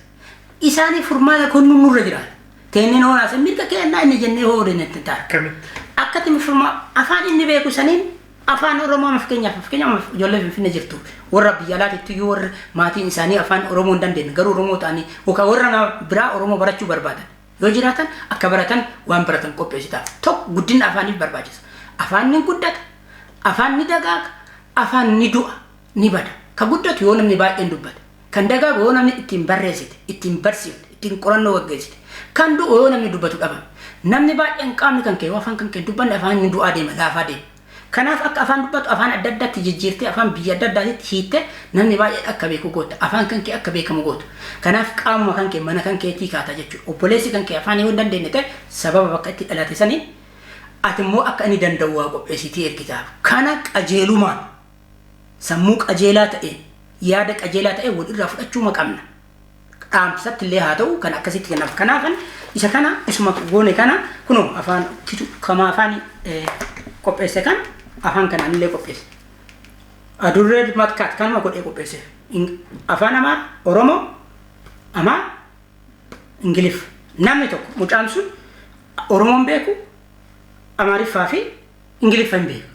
Isaanii furmaata kun nurra jiraata. Tenneen hoonaas mirga kennaa inni jennee hoodin itti ta'a. Akkatti afaan inni beeku saniin afaan Oromoo fakkeenyaaf ijoollee Finfinnee jirtu warra biyya alaatti yoo warra maatiin isaanii afaan Oromoo hin dandeenye garuu Oromoo ta'anii yookaan warra biraa Oromoo barachuu barbaadan yoo jiraatan akka baratan waan baratan qopheessita. Tokko guddina afaaniif barbaachisa. Afaan ni guddata, afaan ni dagaaga, afaan ni du'a, ni bada. Ka guddatu yoo namni baay'een dubbata. Kan dagaagu yoo namni ittiin barreessite, ittiin barsiifte, ittiin qorannoo gaggeessite. Kan du'u yoo namni dubbatu dhaba. Namni baay'een qaamni kan kee afaan kan kee dubbanne afaan ni du'aa deema, laafaa deema. Kanaaf akka afaan dubbatu afaan adda addaatti jijjiirtee afaan biyya adda addaatti hiitte namni baay'ee akka beeku goota. Afaan kan kee akka beekamu goota. Kanaaf qaamuma kan kee mana kan keetii kaata jechuudha. Obboleessi kan kee afaan yoo hin dandeenye ta'e sababa bakka itti dhalate sanii ati immoo akka inni danda'u waa qopheessitii ergitaaf. Kana qajeelumaan sammuu qajeelaa ta'e yaada qajeelaa ta'e walirraa fudhachuu qabna. Dhaamsatti illee haa ta'u kan akkasitti kennaaf. Kanaaf isa kana isuma goone kana kunoo afaan kama afaan qopheesse kan afaan kanaan illee qopheesse. Adurree matkaat kanuma godhee qopheesse. Afaan Amaara, Oromoo, Amaara, Ingiliff. Namni tokko mucaan sun Oromoon beeku, Amaariffaa fi Ingiliffa hin beeku.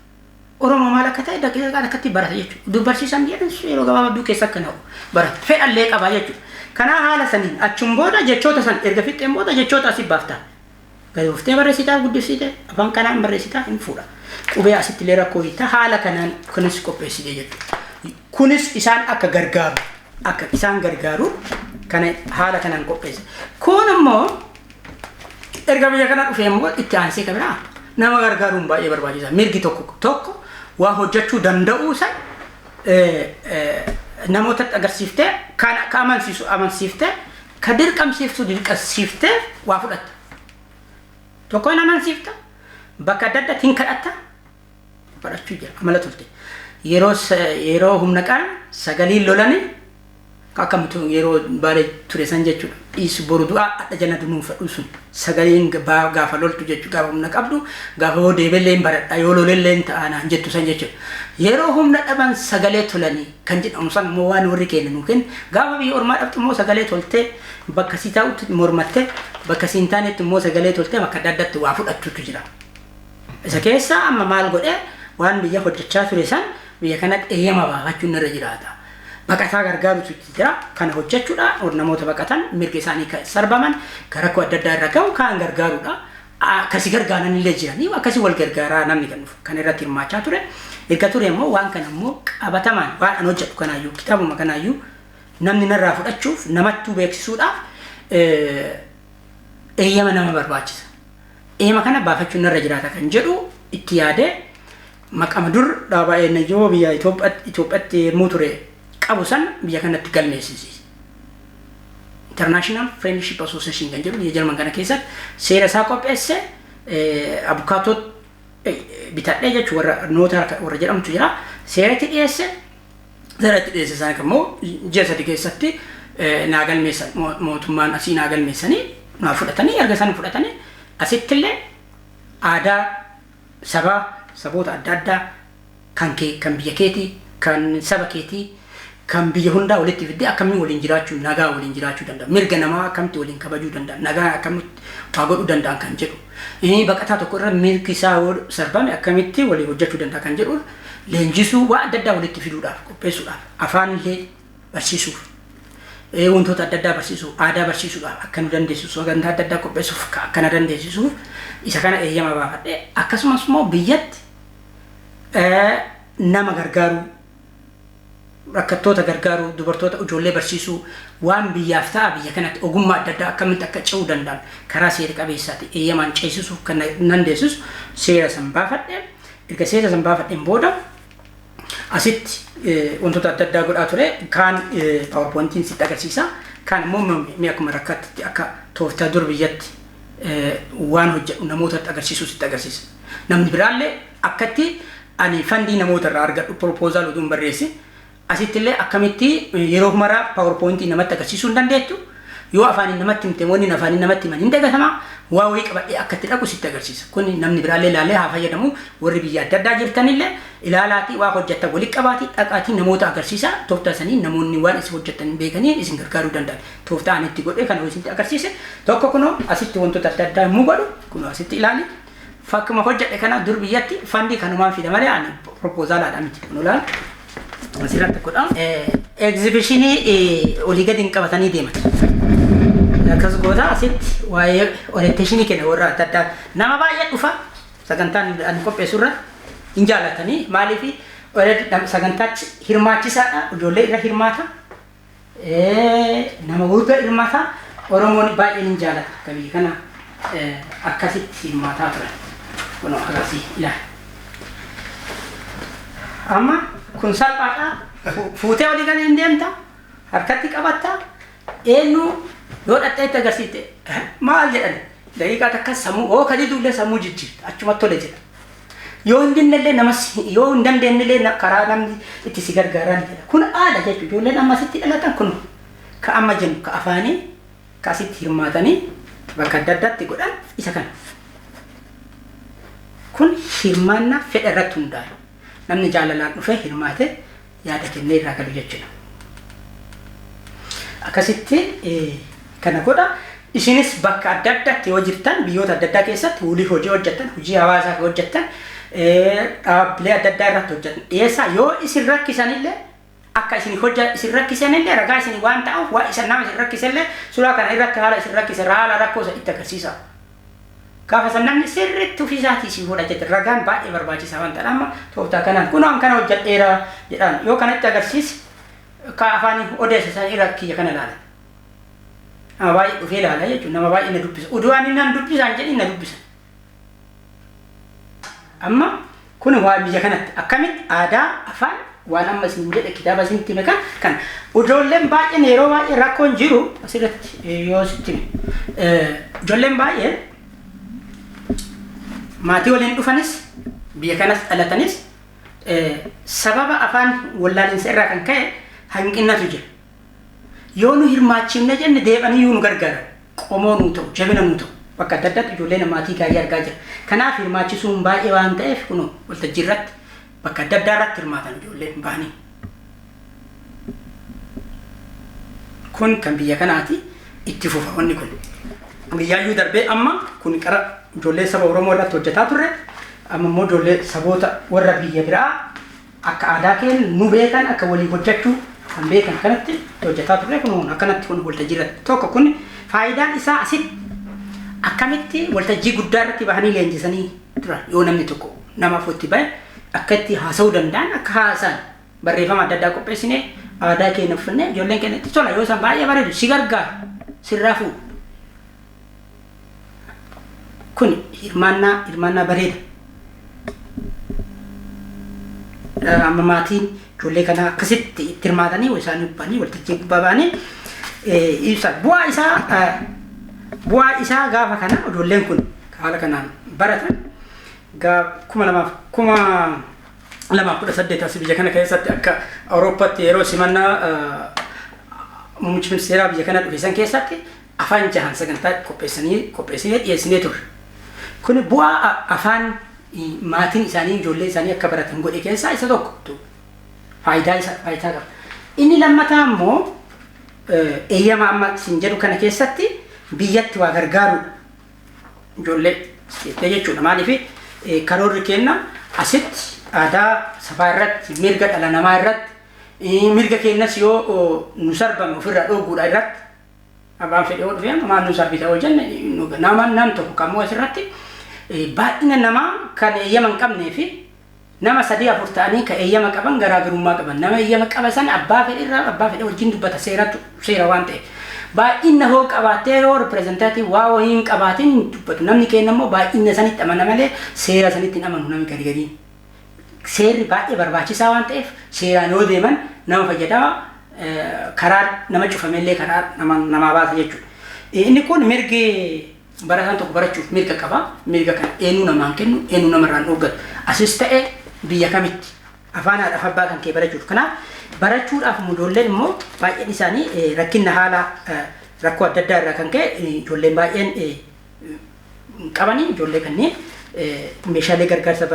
Oromoo maal akka ta'e daqiiqaa akkatti barata jechuudha. Dubbarsiisan jedhan yeroo gabaabaa keessa akka na'u barata. Fedhallee qabaa jechuudha. Kana haala saniin achum booda jechoota san erga fixxeen booda jechoota asii baaftaa. Gadi barreessitaa guddifsiite afaan kanaan barreessitaa hin fuudha. Qubee asitti illee rakkoo hiitta haala kanaan kunis qopheessite jechuudha. Kunis isaan akka gargaaru kana haala kanaan qopheesse. Kun immoo erga biyya kana dhufee immoo itti aansee qabna. Nama gargaaruun baay'ee barbaachisaa. Mirgi tokko waa hojjechuu danda'uu san namoota agarsiiftee kan akka amansiiftee ka dirqamsiiftu dirqamsiiftee waa fudhatta. Tokkoon amansiifta bakka adda addaatti hin kadhatta fudhachuu jira amala tolte. Yeroo humna qaan sagaliin lolanii akkamitu yeroo baalee ture san jechuudha. Dhiisu boru du'aa adda jala dunuun fadhu sun sagaliin gaafa loltu jechuudha. Gaafa humna qabdu gaafa hoo deebiillee hin baradha yoo lolellee hin ta'anaan jettu san jechuudha. Yeroo humna dhaban sagalee tolanii kan jedhamu san immoo waan warri kennan nuukin gaafa biyya ormaa dhabtu immoo sagalee toltee bakka si taa'utti mormattee bakka si hin taanetti immoo sagalee toltee bakka adda addaatti waa fudhachuutu jira. Isa keessa amma maal godhee waan biyya hojjechaa ture san biyya kanatti eeyyama baafachuun irra jiraata. Baqataa gargaarutu jira kana hojjechuudha namoota baqatan mirga isaanii sarbaman rakkoo adda addaa irra gahu kan gargaaruudha. Akkasi gargaaran illee jiranii akkasi wal gargaaraa namni kan irratti hirmaachaa ture. Erga ture immoo waan kana immoo qabatamaan waan an hojjedhu kanaayyuu kitaabuma kanaayyuu namni narraa fudhachuuf namattuu beeksisuudhaaf eeyyama nama barbaachisa. Eeyyama kana baafachuun irra jiraata kan jedhu itti yaadee maqama dur dhaabaa eenyoo biyya Itoophiyaatti yemmuu ture qabu san biyya kanatti galmeessisiise. International Friendship Association kan jedhu biyya Jarman kana keessatti seera isaa qopheesse abukaatoo bitadhee jechuun warra noota warra jedhamtu jira. Seeratti dhiyeesse sana immoo ji'a sadii keessatti naa galmeessan mootummaan asii naa galmeessanii naa fudhatanii erga isaan fudhatanii asittillee aadaa saboota adda addaa kan biyya keetii kan saba keetii kan biyya hundaa walitti fidee akkamiin waliin jiraachuu nagaa waliin jiraachuu danda'a. Mirga namaa akkamitti waliin kabajuu danda'a. Nagaa akkamitti waa godhuu danda'an kan jedhu. Baqataa tokko irra mirgi isaa sarbame akkamitti waliin hojjechuu danda'a kan jedhu leenjisuu waan adda addaa walitti fiduudhaaf qopheessuudhaaf afaan illee barsiisuuf wantoota adda addaa barsiisuuf aadaa barsiisuudhaaf akka nu dandeessisuuf sagantaa adda addaa qopheessuuf akkana dandeessisuuf isa kana eeyyama baafadhee akkasumas immoo biyyatti nama gargaaruu rakkattoota gargaaruu dubartoota ijoollee barsiisuu waan biyyaaf ta'a biyya kanatti ogummaa adda addaa akkamitti akka ce'uu danda'an karaa seera qabeessaatti eeyyamaan ceesisuuf kan dandeessisu seera san baafadhee erga seera san baafadheen booda asitti wantoota adda addaa godhaa ture kaan PowerPointiin sitti agarsiisa kaan immoo mee akkuma rakkatti akka tooftaa dur biyyatti waan hojjedhu namootatti agarsiisuu sitti agarsiisa. Namni biraallee akkatti ani fandii namoota irraa argadhu proposal utuun barreesse asittillee akkamitti yeroo mara PowerPointii namatti agarsiisuu hin dandeettu yoo afaaniin namatti himte wanni afaaniin namatti himan hin dagatama waa wayii qabadhee akkatti dhaqu sitti agarsiisa. Kun namni biraallee ilaalee haa fayyadamu warri biyya adda addaa jirtanillee ilaalaatii waa hojjettan walitti qabaatii dhaqaatii namoota agarsiisa tooftaa sanii namoonni waan isin hojjettan beekanii isin gargaaruu danda'an tooftaa ani itti godhee kana isin agarsiise tokko kunoo asitti wantoota adda addaa immoo godhu kunoo asitti ilaali fakkuma hojjedhe kana dur biyyatti fandii kanumaan fida malee ani propozaalaadha miti kunoo ilaali. Asirratti godha exhibitionii olii gadi hin qabatanii deeman. Akkas goota asitti waa'ee orienteeshinii kenna warra adda addaa nama baay'ee dhufa sagantaan ani qopheessu irra hin jaallatanii maaliif sagantaachi hirmaachisaadha ijoollee irra hirmaata nama gurguddaa hirmaata Oromoon baay'een hin jaallata akka biyya kana akkasitti hirmaataa turan kun akkasii ilaali. Amma kun salphaadha fuutee olii gadi hin deemta harkatti qabatta eenyu yoo dhadheetti agarsiite maal jedhan daqiiqaa takka sammuu oo kadii duullee sammuu jijjiirta achumatti tole jedha yoo hin dinnellee namas yoo hin dandeenyellee karaa namni itti si gargaaran jedha kun aada jechuudha ijoolleen ammasitti dhalatan kun ka amma jennu ka afaanii ka asitti hirmaatanii bakka adda addaatti godhan isa kana kun hirmaannaa fedha irratti hundaa'e namni jaalalaan dhufee hirmaate yaada kennee irraa galu jechuudha. Akkasitti kana godha isinis bakka adda addaatti yoo jirtan biyyoota adda addaa keessatti hojii hojjettan hojii hawaasaa hojjettan dhaabbilee adda addaa irratti hojjettan dhiyeessaa yoo isin rakkisanillee akka isin rakkisanillee ragaa isin waan ta'uuf waa isa nama isin rakkisanillee suuraa kana irratti haala isin rakkisa haala rakkoo isa itti agarsiisa. Gaafa san namni sirriitti ofiisaatii si fuudha jette ragaan baay'ee barbaachisaa waan ta'eef amma tooftaa kanaan kunoo kana hojjedheera jedhaan yoo kanatti agarsiisi ka afaan odeessa san irra kiyya kana ilaala. Nama baay'ee dhufee ilaala jechuudha nama baay'ee na dubbisa uduwaan inni na dubbisaan jedhin na dubbisa. Amma kun waa biyya kanatti akkamitti aadaa afaan waan amma isin jedhe kitaaba isinitti hime kan ijoolleen baay'een yeroo baay'ee rakkoon jiru asirratti yoo sitti ijoolleen baay'een maatii waliin dhufanis biyya kanas dhalatanis sababa afaan wallaalinsa irraa kan ka'e hanqinnatu jira. Yoo nu hirmaachifne jenne deebanii nu gargaara. Qomoo nu ta'u, jabina nu ta'u. Bakka adda addaatti ijoolleen maatii gaarii argaa jira. Kanaaf hirmaachisuun baay'ee waan ta'eef kun waltajjii irratti bakka adda addaa irratti hirmaatan ijoolleen bahanii. Kun kan biyya kanaati itti fufa wanni kun. Biyyaayyuu darbee amma kun qara ijoollee saba Oromoo irratti hojjetaa turre. Amma immoo ijoollee saboota warra biyya biraa akka aadaa keenya nu beekan akka walii hojjechuu kan beekan kanatti hojjetaa turre kun akkanatti kun waltajjii irratti tokko kun faayidaan isaa asitti akkamitti waltajjii guddaa irratti bahanii leenjisanii turan yoo namni tokko namaaf itti bahe akka itti haasa'uu danda'an akka haasa'an barreeffama adda addaa qopheessinee aadaa keenya uffannee ijoolleen keenya itti tola yoo isaan baay'ee bareedu si gargaara sirraa fuudhu. Kun hirmaannaa bareeda. Amma maatiin ijoollee kana akkasitti itti hirmaatanii isaan uffanii waltajjii gubbaa bahanii ibsa bu'aa isaa gaafa kana ijoolleen kun haala kanaan baratan kuma lamaaf 18 as biyya kana keessatti akka Awurooppaatti yeroo simannaa muummichi ministeeraa biyya kana dhufeessan keessatti afaan 6 sagantaa qopheessinee dhiyeessinee turre. Kun bu'aa afaan maatiin isaanii ijoollee isaanii akka baratan godhe keessaa isa tokko faayidaa qaba. Inni lammataa immoo eeyyama amma isin jedhu kana keessatti biyyatti waa gargaarudha. Ijoollee jechuudha. Maaliif karoorri kenna asitti aadaa safaa irratti mirga dhala namaa irratti mirga keenyas yoo nu sarbame ofirraa dhooguudha irratti abbaan fedhee yoo dhufe maal nu sarbita yoo jenne nam tokko kammoo asirratti baay'ina namaa kan eeyyama hin qabnee fi nama 3-4 ta'anii kan eeyyama qaban garaagarummaa qaban nama eeyyama qaba san abbaa fedhe wajjin dubbata seera waan ta'eef baay'ina hoo qabaatee yoo ripireezentaatii waa wayiin qabaatiin dubbatu namni keenya immoo baay'ina sanitti amana malee seera sanitti hin amanu namni gadi seerri baay'ee barbaachisaa waan ta'eef seeraan yoo deeman nama fayyadama karaa nama cufamellee karaa namaa baasa jechuudha. Inni kun mirgi barataan tokko barachuuf mirga qaba. Mirga kana eenyu namaan kennu eenyu namarraan dhooggatu. Asis ta'e biyya kamitti afaan haadhaaf abbaa kan kee barachuuf. Kanaaf barachuudhaaf ijoolleen immoo baay'een isaanii rakkina haala rakkoo adda addaa irraa kan ka'e ijoolleen baay'een qabanii ijoollee kanneen meeshaalee gargaarsa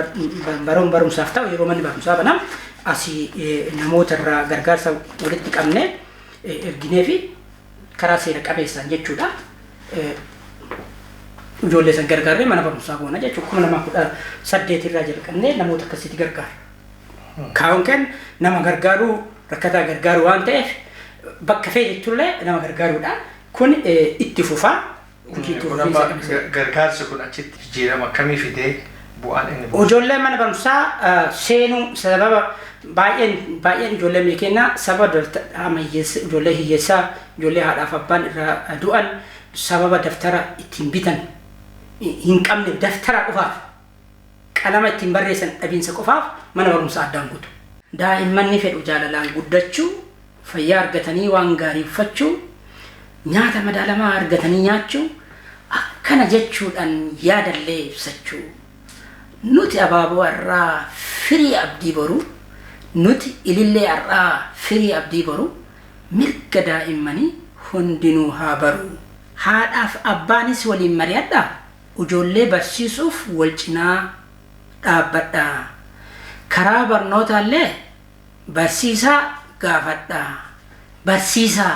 barumsaaf ta'u yeroo manni barumsaa banam asii namoota irraa gargaarsa walitti qabnee erginee fi karaa seera qabeessaan jechuudha. Ijoollee san gargaarree mana barumsaa goona jechuudha. 2018 irraa jalqabnee namoota akkasitti gargaara. Kaa'uun kenna nama gargaaruu rakkataa gargaaruu waan ta'eef bakka fee jechuullee nama gargaaruudha. Kun itti fufaa. Gargaarsi kun achitti jijjiirama akkamii fidee bu'aan inni bu'u? Ijoollee mana barumsaa seenuu sababa baay'een ijoollee biyya keenyaa sababa ijoollee hiyyeessaa ijoollee haadhaaf abbaan irraa du'an sababa daftara ittiin bitan hin qabne daftara qofaaf qalama ittiin barreessan dhabiinsa qofaaf mana barumsaa addaan kutu. Daa'immanni fedhu jaalalaan guddachuu fayyaa argatanii waan gaarii uffachuu nyaata madaalamaa argatanii nyaachuu akkana jechuudhaan yaadallee ibsachuu nuti abaaboo irraa firii abdii boru nuti ilillee irraa firii abdii boru mirga daa'immanii hundinuu haa baru haadhaaf abbaanis waliin mari'adhaa ijoollee barsiisuuf wal cinaa dhaabbadhaa karaa barnootaallee barsiisaa gaafadhaa barsiisaa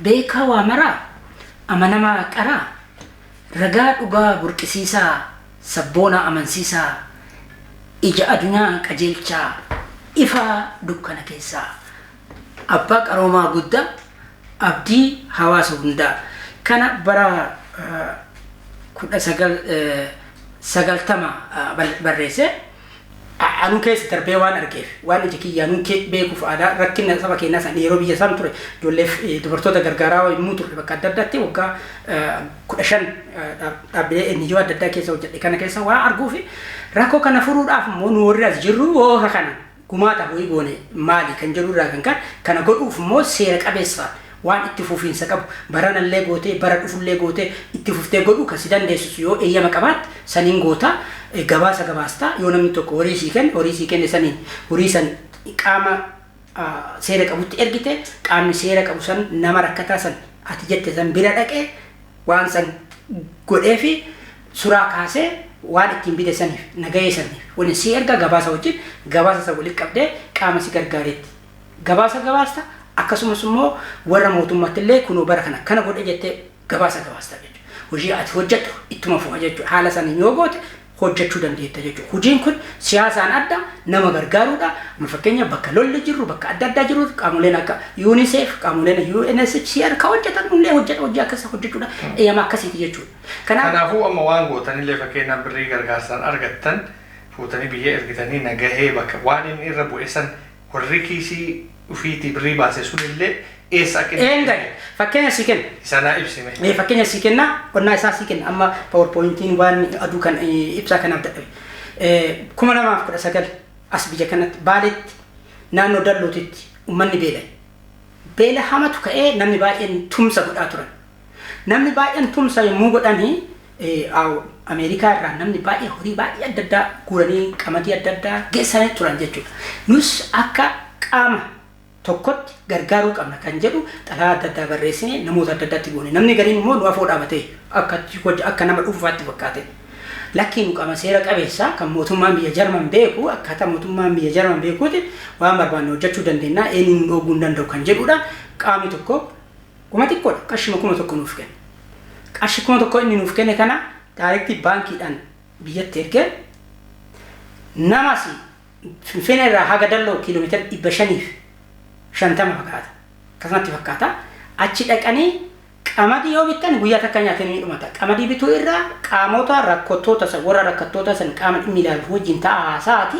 beekaa waa maraa amanamaa qaraa ragaa dhugaa burqisiisaa sabboona amansiisaa ija adunyaa qajeelchaa ifaa dukkana keessaa abbaa qaroomaa guddaa abdii hawaasa hundaa kana bara 1990 barreesse anu keessa darbee waan argeef waan ija kiyyaa nun beekuuf aadaa rakkina saba keenyaa san yeroo biyya isaan ture ijoolleef dubartoota gargaaraa yommuu ture bakka adda addaatti waggaa 15 dhaabbilee NGO adda addaa keessa hojjedhe kana keessa waa arguuf rakkoo kana furuudhaaf immoo nu warri as jirru hooha kana gumaata ho'i goone maali kan jedhurraa kan kana godhuuf immoo seera qabeessa waan itti fufiinsa qabu baranallee gootee bara dhufullee gootee itti fuftee godhu kasi dandeessisu yoo eeyyama qabaat saniin goota gabaasta yoo namni tokko horii sii kenne saniin horii san qaama seera qabutti ergite qaamni seera qabu san nama rakkataa san ati jette san bira dhaqee waan san godhee fi suraa kaasee waan ittiin bite saniif nagahee saniif waliin si erga gabaasa wajjin gabaasa san walitti qabdee qaama si gargaareetti gabaasta akkasumas immoo warra mootummaatti illee kunoo bara kana godhe jettee gabaasta jechuudha. Hojii ati hojjettu ittuma fufa jechuudha. Haala saniin yoo goote hojjechuu dandeetta jechuudha. Hojiin kun siyaasaan adda nama gargaaruudha. Fakkeenya bakka lolli jiru bakka adda addaa jiru qaamoleen akka UNICEF qaamoleen UNHCR ka hojjetan illee hojii akkasii hojjechuudha. Eeyyama akkasiiti jechuudha. Kanaafuu amma waan gootanillee fakkeenyaaf birrii gargaarsaan argattan fuutanii biyya ergitanii nagahee bakka waan inni irra bu'e san warri kiisii ufiitii birrii baase sunillee eessa akka fakkeenya si kenna sanaa ibsime fakkeenya si kenna qonnaa isaa si kenna amma powerpointiin waan aduu kan ibsaa kanaaf dadhabe 2019 as biyya kanatti baaletti naannoo dallootitti ummanni beela hamatu ka'ee namni baay'een tumsa godhaa turan namni baay'een tumsa yommuu godhanii Ameerikaa irraa namni baay'ee horii baay'ee adda addaa guuranii qamadii adda addaa geessanii turan jechuudha. Nus akka qaama tokkotti gargaaruu qabna kan jedhu xalaa adda addaa barreessine namoota adda addaatti goone namni gariin immoo nu afoo dhaabatee akka nama dhuunfaatti fakkaate lakkiin nu qaama seera qabeessa kan mootummaan biyya Jarman beeku akkaataa mootummaan biyya Jarman beekuuti waan barbaanne hojjechuu dandeenya eenyu nu dhooguu hin danda'u kan jedhudha qaamni tokko kuma xiqqoodha qarshii 1,000 nuuf kenna qarshii 1,000 inni nuuf kenne kana daarektii baankiidhaan biyyatti ergee namas Finfinnee irraa haga dalloo kiiloomeetira 550 fakkaata. Akkasumatti fakkaata. Achi dhaqanii qamadii yoo bittan guyyaa takka nyaatanii dhumata. Qamadii bituu irraa qaamota rakkattoota warra rakkattoota san qaama dhimmi ilaaluuf wajjin taa'aa haasaati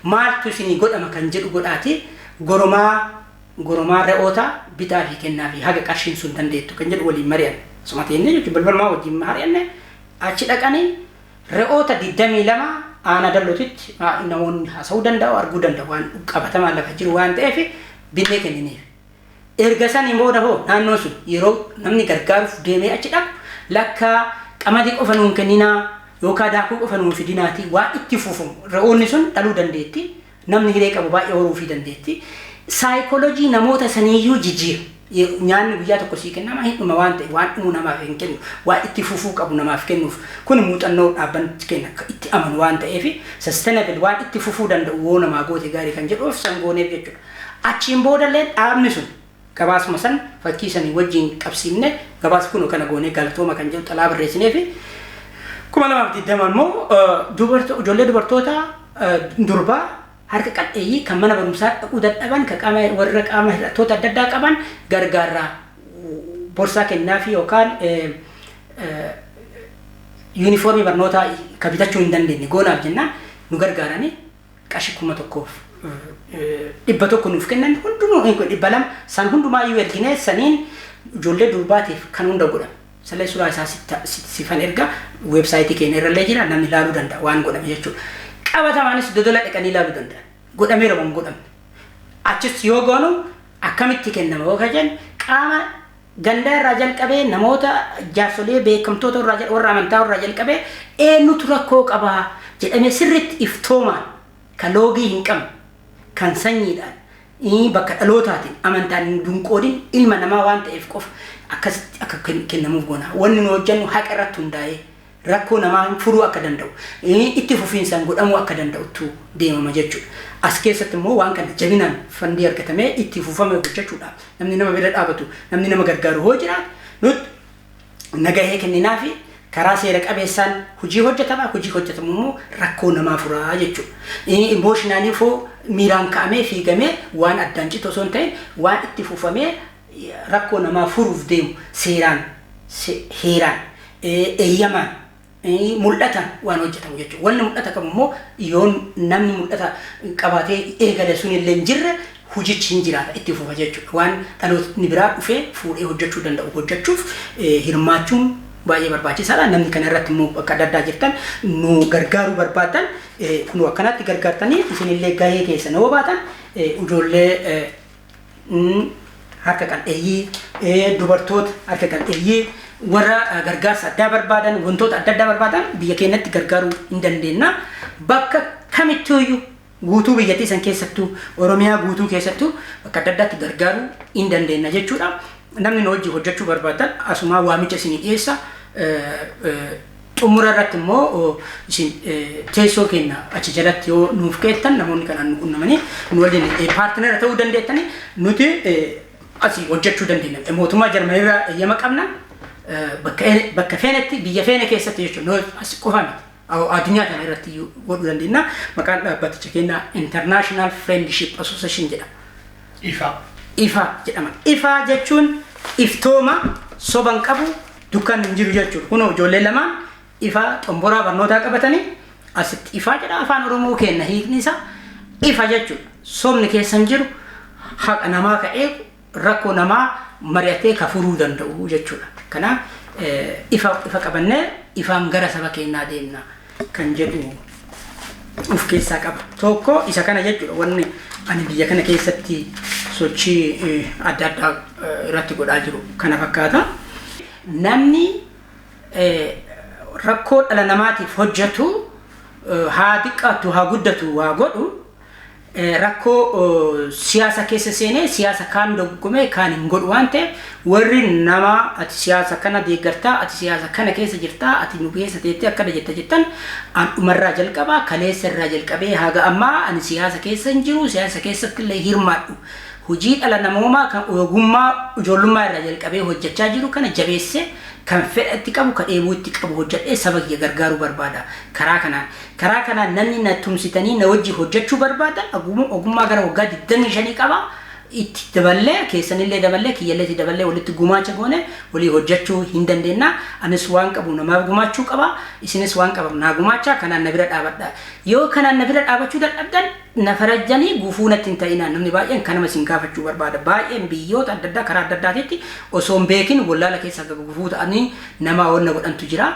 maaltu isinii godhama kan jedhu godhaati goromaa re'oota bitaa fi kennaa fi haga qarshiin sun dandeettu kan jedhu waliin mari'an. Sumateenne jechuun balbalmaa wajjin mari'anne achi dhaqanii re'oota 22 ana dallootitti namoonni haasa'uu danda'u arguu danda'u waan qabatamaa lafa jiru waan ta'eef binnee kenniniif. Erga saniin booda hoo naannoo sun yeroo namni gargaaruuf deemee achi dhaqu lakka qamadii qofa nuun kenninaa yookaan daakuu qofa nuun fidinaati waan itti fufumu re'oonni sun dhaluu dandeetti namni hiree qabu baay'ee horuufii dandeetti. Saayikooloojii namoota saniiyyuu jijjiiru. Nyaanni guyyaa tokko sii kennama hidhuma waan ta'e waan dhumuu namaaf hin kennu waan itti fufuu qabu namaaf kennuuf kun muuxannoo dhaabbanni kenna itti amanu waan ta'eef sustainable waan itti fufuu danda'u woo namaa goote gaarii kan jedhuuf san gooneef jechuudha. Achiin boodallee dhaabni sun gabaasuma san fakkii sanii wajjin qabsiifne gabaasa kun kana goonee galatooma kan jedhu xalaa barreessineef 2020 immoo ijoollee dubartoota durbaa harka qal'eeyyii kan mana barumsaa dhaquu dadhaban kan warra qaama hidhattoota adda addaa qaban gargaarraa borsaa kennaa fi yookaan yuunifoormii barnootaa kan bitachuu hin dandeenye goonaaf jennaan nu gargaaranii qarshii 1,100 nuuf kennan hundinuu 200 san hundumaayyuu erginee saniin ijoollee durbaatiif kan hunda godhame. Salee suuraa isaa sifan erga weebsaayitii keenya irra illee jira namni ilaaluu danda'a waan godhame jechuudha. Qabatamaanis dodola dhaqanii ilaaluu danda'an. Godhameera waan godhamne. Achis yoo goonu akkamitti kennama yoo kajan qaama gandaa irraa jalqabee namoota jaarsolee beekamtoota warra amantaa irraa jalqabee eenyutu rakkoo qabaa jedhamee sirriitti iftoomaan kan loogii hin qabne kan sanyiidhaan bakka dhalootaatiin amantaan hin dunqoodin ilma namaa waan ta'eef qofa akkasitti akka kennamuuf goona. Wanni nu hojjennu haqa irratti hundaa'ee rakkoo namaa furuu akka danda'u itti fufiinsaan godhamuu akka danda'utu deemama jechuudha. As keessatti immoo waan kana jabinaan fandii argatamee itti fufame hojjechuudha. Namni nama bira dhaabatu namni nama gargaaru hoo jiraatu nuti nagahee kenninaa fi karaa seera qabeessaan hojii hojjetama hojii hojjetamu immoo rakkoo namaa furaa jechuudha. Emooshinaalii foo miiraan ka'amee fiigamee waan addaan citu osoo hin ta'in waan itti fufamee rakkoo namaa furuuf deemu seeraan heeraan eeyyamaan mul'atan waan hojjetamu jechuudha. Wanni mul'ata qabu immoo yoo namni mul'ata qabaatee eegale sun illee hin jirre hojichi hin jiraata itti fufa jechuudha. Waan dhalootni biraa dhufee fuudhee hojjechuu danda'u hojjechuuf hirmaachuun baay'ee barbaachisaadha. Namni kana irratti immoo akka adda addaa jirtan nu gargaaruu barbaadan nu akkanatti gargaartanii isinillee gahee keessa yoo baatan ijoollee harka qal'eeyyii dubartoota harka qal'eeyyii warra gargaarsa addaa barbaadan wantoota adda addaa barbaadan biyya keenyatti gargaaruu hin dandeenya. Bakka kamittuuyyuu guutuu biyyattii san keessattuu Oromiyaa guutuu keessattuu bakka adda addaatti gargaaruu hin dandeenya jechuudha. Namni nu wajjin hojjechuu barbaadan asumaa waamicha isinii dhiyeessa. Xumura irratti immoo isin teessoo keenya achi jalatti yoo nuuf keettan namoonni kanaan nu qunnamanii nu waliin paartinara ta'uu dandeettanii nuti asii hojjechuu dandeenya. Mootummaa Jarmaniirraa eeyyama qabna. Bakka feenetti biyya feene keessatti jechuudha. As qofa miti. Addunyaa kana irratti godhuu dandeenya. Maqaan dhaabbaticha keenya International Friendship Association jedhama. Ifa jedhama. Ifa jechuun iftooma soban qabu dukkan hin jiru jechuudha. Kun ijoollee lamaan ifa xomboraa barnootaa qabatanii asitti ifa jedha afaan Oromoo keenya hiikni isaa ifa jechuudha. Sobni keessa hin jiru haqa namaa ka'ee rakkoo namaa mari'atee ka furuu danda'u jechuudha. Kanaaf ifa qabannee ifaan gara saba keenyaa deemna kan jedhu of keessaa qaba. Tokko isa kana jechuudha wanni ani biyya kana keessatti sochii adda addaa irratti godhaa jiru kana fakkaata. Namni rakkoo dhala namaatiif hojjetu haa xiqqaatu haa guddatu waa godhu rakkoo siyaasa keessa seenee siyaasa kaan doggomee kaan hin godhu waan ta'eef warri nama ati siyaasa kana deeggartaa ati siyaasa kana keessa jirtaa ati nu keessa teettee akkana jettan an dhumarraa jalqabaa kaleessa irraa jalqabee haga ammaa ani siyaasa keessa hin jiru siyaasa keessatti illee hirmaadhu hojii dhala namoomaa kan ogummaa ijoollummaa irraa jalqabee hojjechaa jiru kana jabeesse kan fedhatti qabu kan dheebuutti qabu hojjedhee saba kiyya gargaaruu barbaada. Karaa kanaan namni na tumsitanii na wajji hojjechuu barbaadan ogummaa gara waggaa 25 qaba. Itti daballee keessanillee daballee kiyyallee daballee walitti gumaacha goone walii hojjechuu hin dandeenya. Anis waan qabu namaaf gumaachuu qaba. Isinis waan qabu naa gumaacha kanaan na bira dhaabadha. Yoo kanaan na bira dhaabachuu dadhabdan na farajjanii gufuunatti hin ta'inaan namni baay'een kanama sin gaafachuu barbaada. Baay'een biyyoota adda addaa karaa adda addaatitti osoo hin beekin wallaala keessa gufuu ta'anii nama wanna godhantu jira.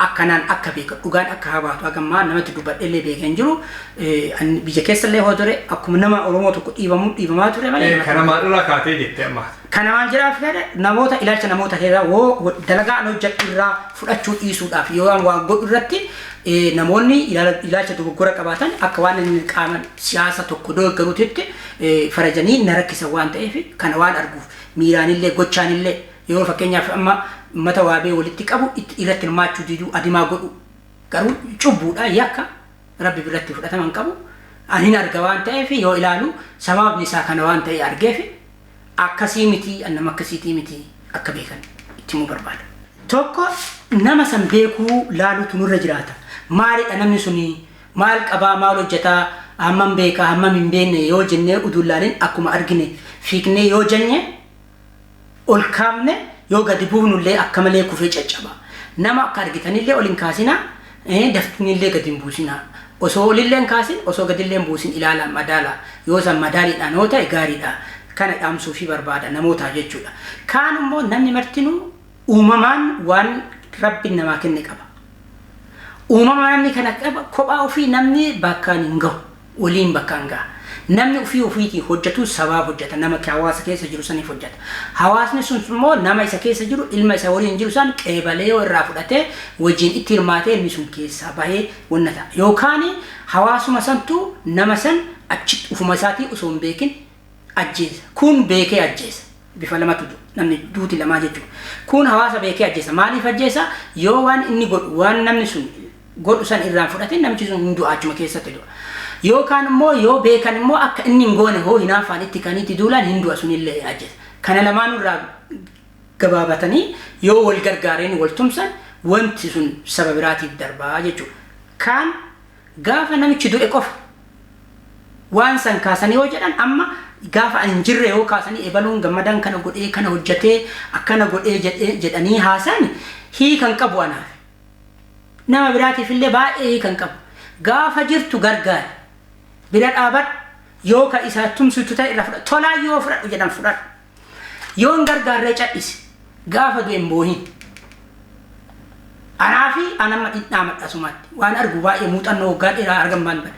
Akkanaan akka beeka dhugaan akka habaatu hagammaa namatti dubbadheellee beekeen jiru biyya keessallee hoo ture akkuma nama Oromoo tokko dhiibamaa ture malee. Kana maalirraa kaatee jettee amma? Kana waan jiraaf namoota ilaalcha namoota keessaa woo dalagaa hojjetu irraa fudhachuu dhiisuudhaaf yoo waan godhu irratti namoonni ilaalcha dogoggora qabaatan akka waan inni qaama siyaasa tokko dogoggaruutitti farajanii na rakkisan waan ta'eef kana waan arguuf miiraanillee gochaanillee yoo fakkeenyaaf amma mata waabee walitti qabu irratti hirmaachuu diduu adimaa godhu garuu cubbuudha yakka rabbi biratti fudhataman qabu ani arga waan ta'eef yoo ilaalu sababni isaa kana waan ta'e argeef akkasii miti annama akkasiitii miti akka beekan itti muu barbaada. Tokko nama san beekuu laaluutu nurra jiraata. Maalidha namni suni maal qabaa maal hojjetaa hammam beekaa hammam hin beekne yoo jennee udullaanin akkuma argine fiiknee yoo jenne ol kaafne yoo gadi buufnullee akka malee kufee caccaba. Nama akka argitanillee ol hin kaasina daftinillee gadi hin buusina. Osoo olillee hin kaasin osoo gadillee hin buusin ilaala madaala yoo san madaaliidhaan yoo ta'e gaariidha. Kana dhaamsuu fi barbaada namoota jechuudha. Kaan immoo namni martinuu uumamaan waan rabbi namaa kenne qaba. Uumamaan namni kana qaba kophaa ofii namni bakkaan hin gahu waliin bakkaan gaha. Namni ofiitiin hojjetu sabaaf hojjeta nama hawaasa keessa jiru saniif hojjeta. Hawaasni sun immoo nama isa keessa jiru ilma isa waliin jiru san qeebalee irraa fudhatee wajjin itti hirmaatee ilmi sun keessaa bahee wanna ta'a. Yookaan hawaasuma santu nama san achitti ufuma isaatii osoo hin beekin ajjeesa. Kun beekee ajjeesa. Bifa lamatu namni duuti lamaa jechuudha. Kun hawaasa beekee ajjeesa. Maaliif ajjeesa? Yoo waan inni godhu waan namni sun godhu san irraan fudhate namichi sun hin du'a achuma keessatti du'a. Yookaan immoo yoo beekan immoo akka inni hin goone hoo hinaafaan itti kaniitti duulaan hin du'a sunillee ajjeesa. Kana lamaan irraa gabaabatanii yoo wal gargaareen wal tumsan wanti sun saba biraatiif darbaa jechuudha. Kaan gaafa namichi du'e qofa waan san kaasanii yoo jedhan amma gaafa an jirre yoo kaasanii ebaluun gammadan kana godhee kana hojjetee akkana godhee jedhanii haasan hiikan qabu anaaf. Nama biraatiif illee baay'ee hiikan qabu. Gaafa jirtu gargaari. Bira dhaabadhu yoo ka isaa tumsitu ta'e irraa fudhadhu. Tolaa yoo fudhadhu jedhan fudhadhu. Yoo hin gargaarree cadhisi. Gaafa du'e hin boohin. Anaafi anamma dhidhaamadha sumatti waan argu baay'ee muuxannoo waggaa dheeraa argaman bane.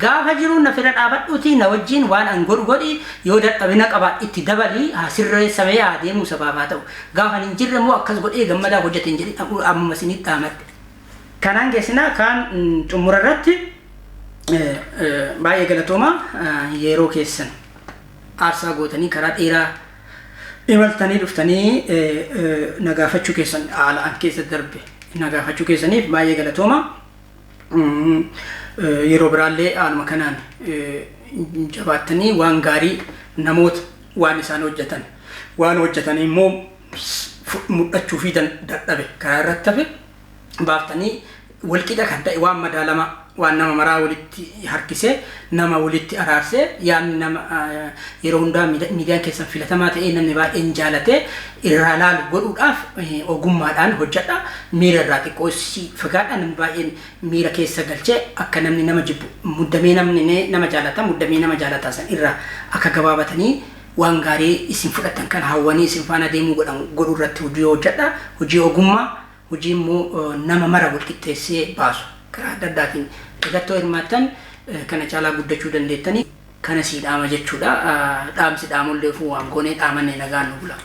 Gaafa jiru na fira dhaabadhuuti na wajjin waan an godhi yoo dadhabina qabaadhe itti dabali sirreessamee adeemuu sabaabaa ta'u. Gaafa hin jirre immoo akkas godhee gammadaa hojjete hin jedhin ammuma isinii dhaamadhe. Kanaan geessinaa kaan xumura irratti baay'ee galatooma yeroo keessan aarsaa gootanii karaa dheeraa imaltanii dhuftanii nagaafachuu keessan haalaan keessa darbe nagaafachuu keessaniif baay'ee galatooma. Yeroo biraallee haaluma kanaan jabaattanii waan gaarii namoota waan isaan hojjetan waan hojjetanii immoo mul'achuu fi dadhabe karaa irratti hafe baaftanii walqixa kan ta'e waan madaalama waan nama maraa walitti harkisee nama walitti araarsee yaanni nama yeroo hundaa miidiyaan keessan filatamaa ta'ee namni baay'een jaalatee irraa laalu godhuudhaaf ogummaadhaan hojjedha. Miira irraa xiqqoo fagaadha namni baay'een miira keessa galchee akka namni nama jibbu muddamee namni nama jaalata muddamee nama jaalataa san irraa akka gabaabatanii waan gaarii isin fudhatan kan hawwanii isin faana deemuu godhu irratti hojii hojjedha. Hojii ogummaa hojii immoo nama mara walqixxeessee baasu karaa adda addaatiin eegattoo hirmaattan kana caalaa guddachuu dandeettanii kana sii dhaama jechuudha. Dhaamsi dhaamullee fuu waan goonee dhaamanne nagaan nu bula.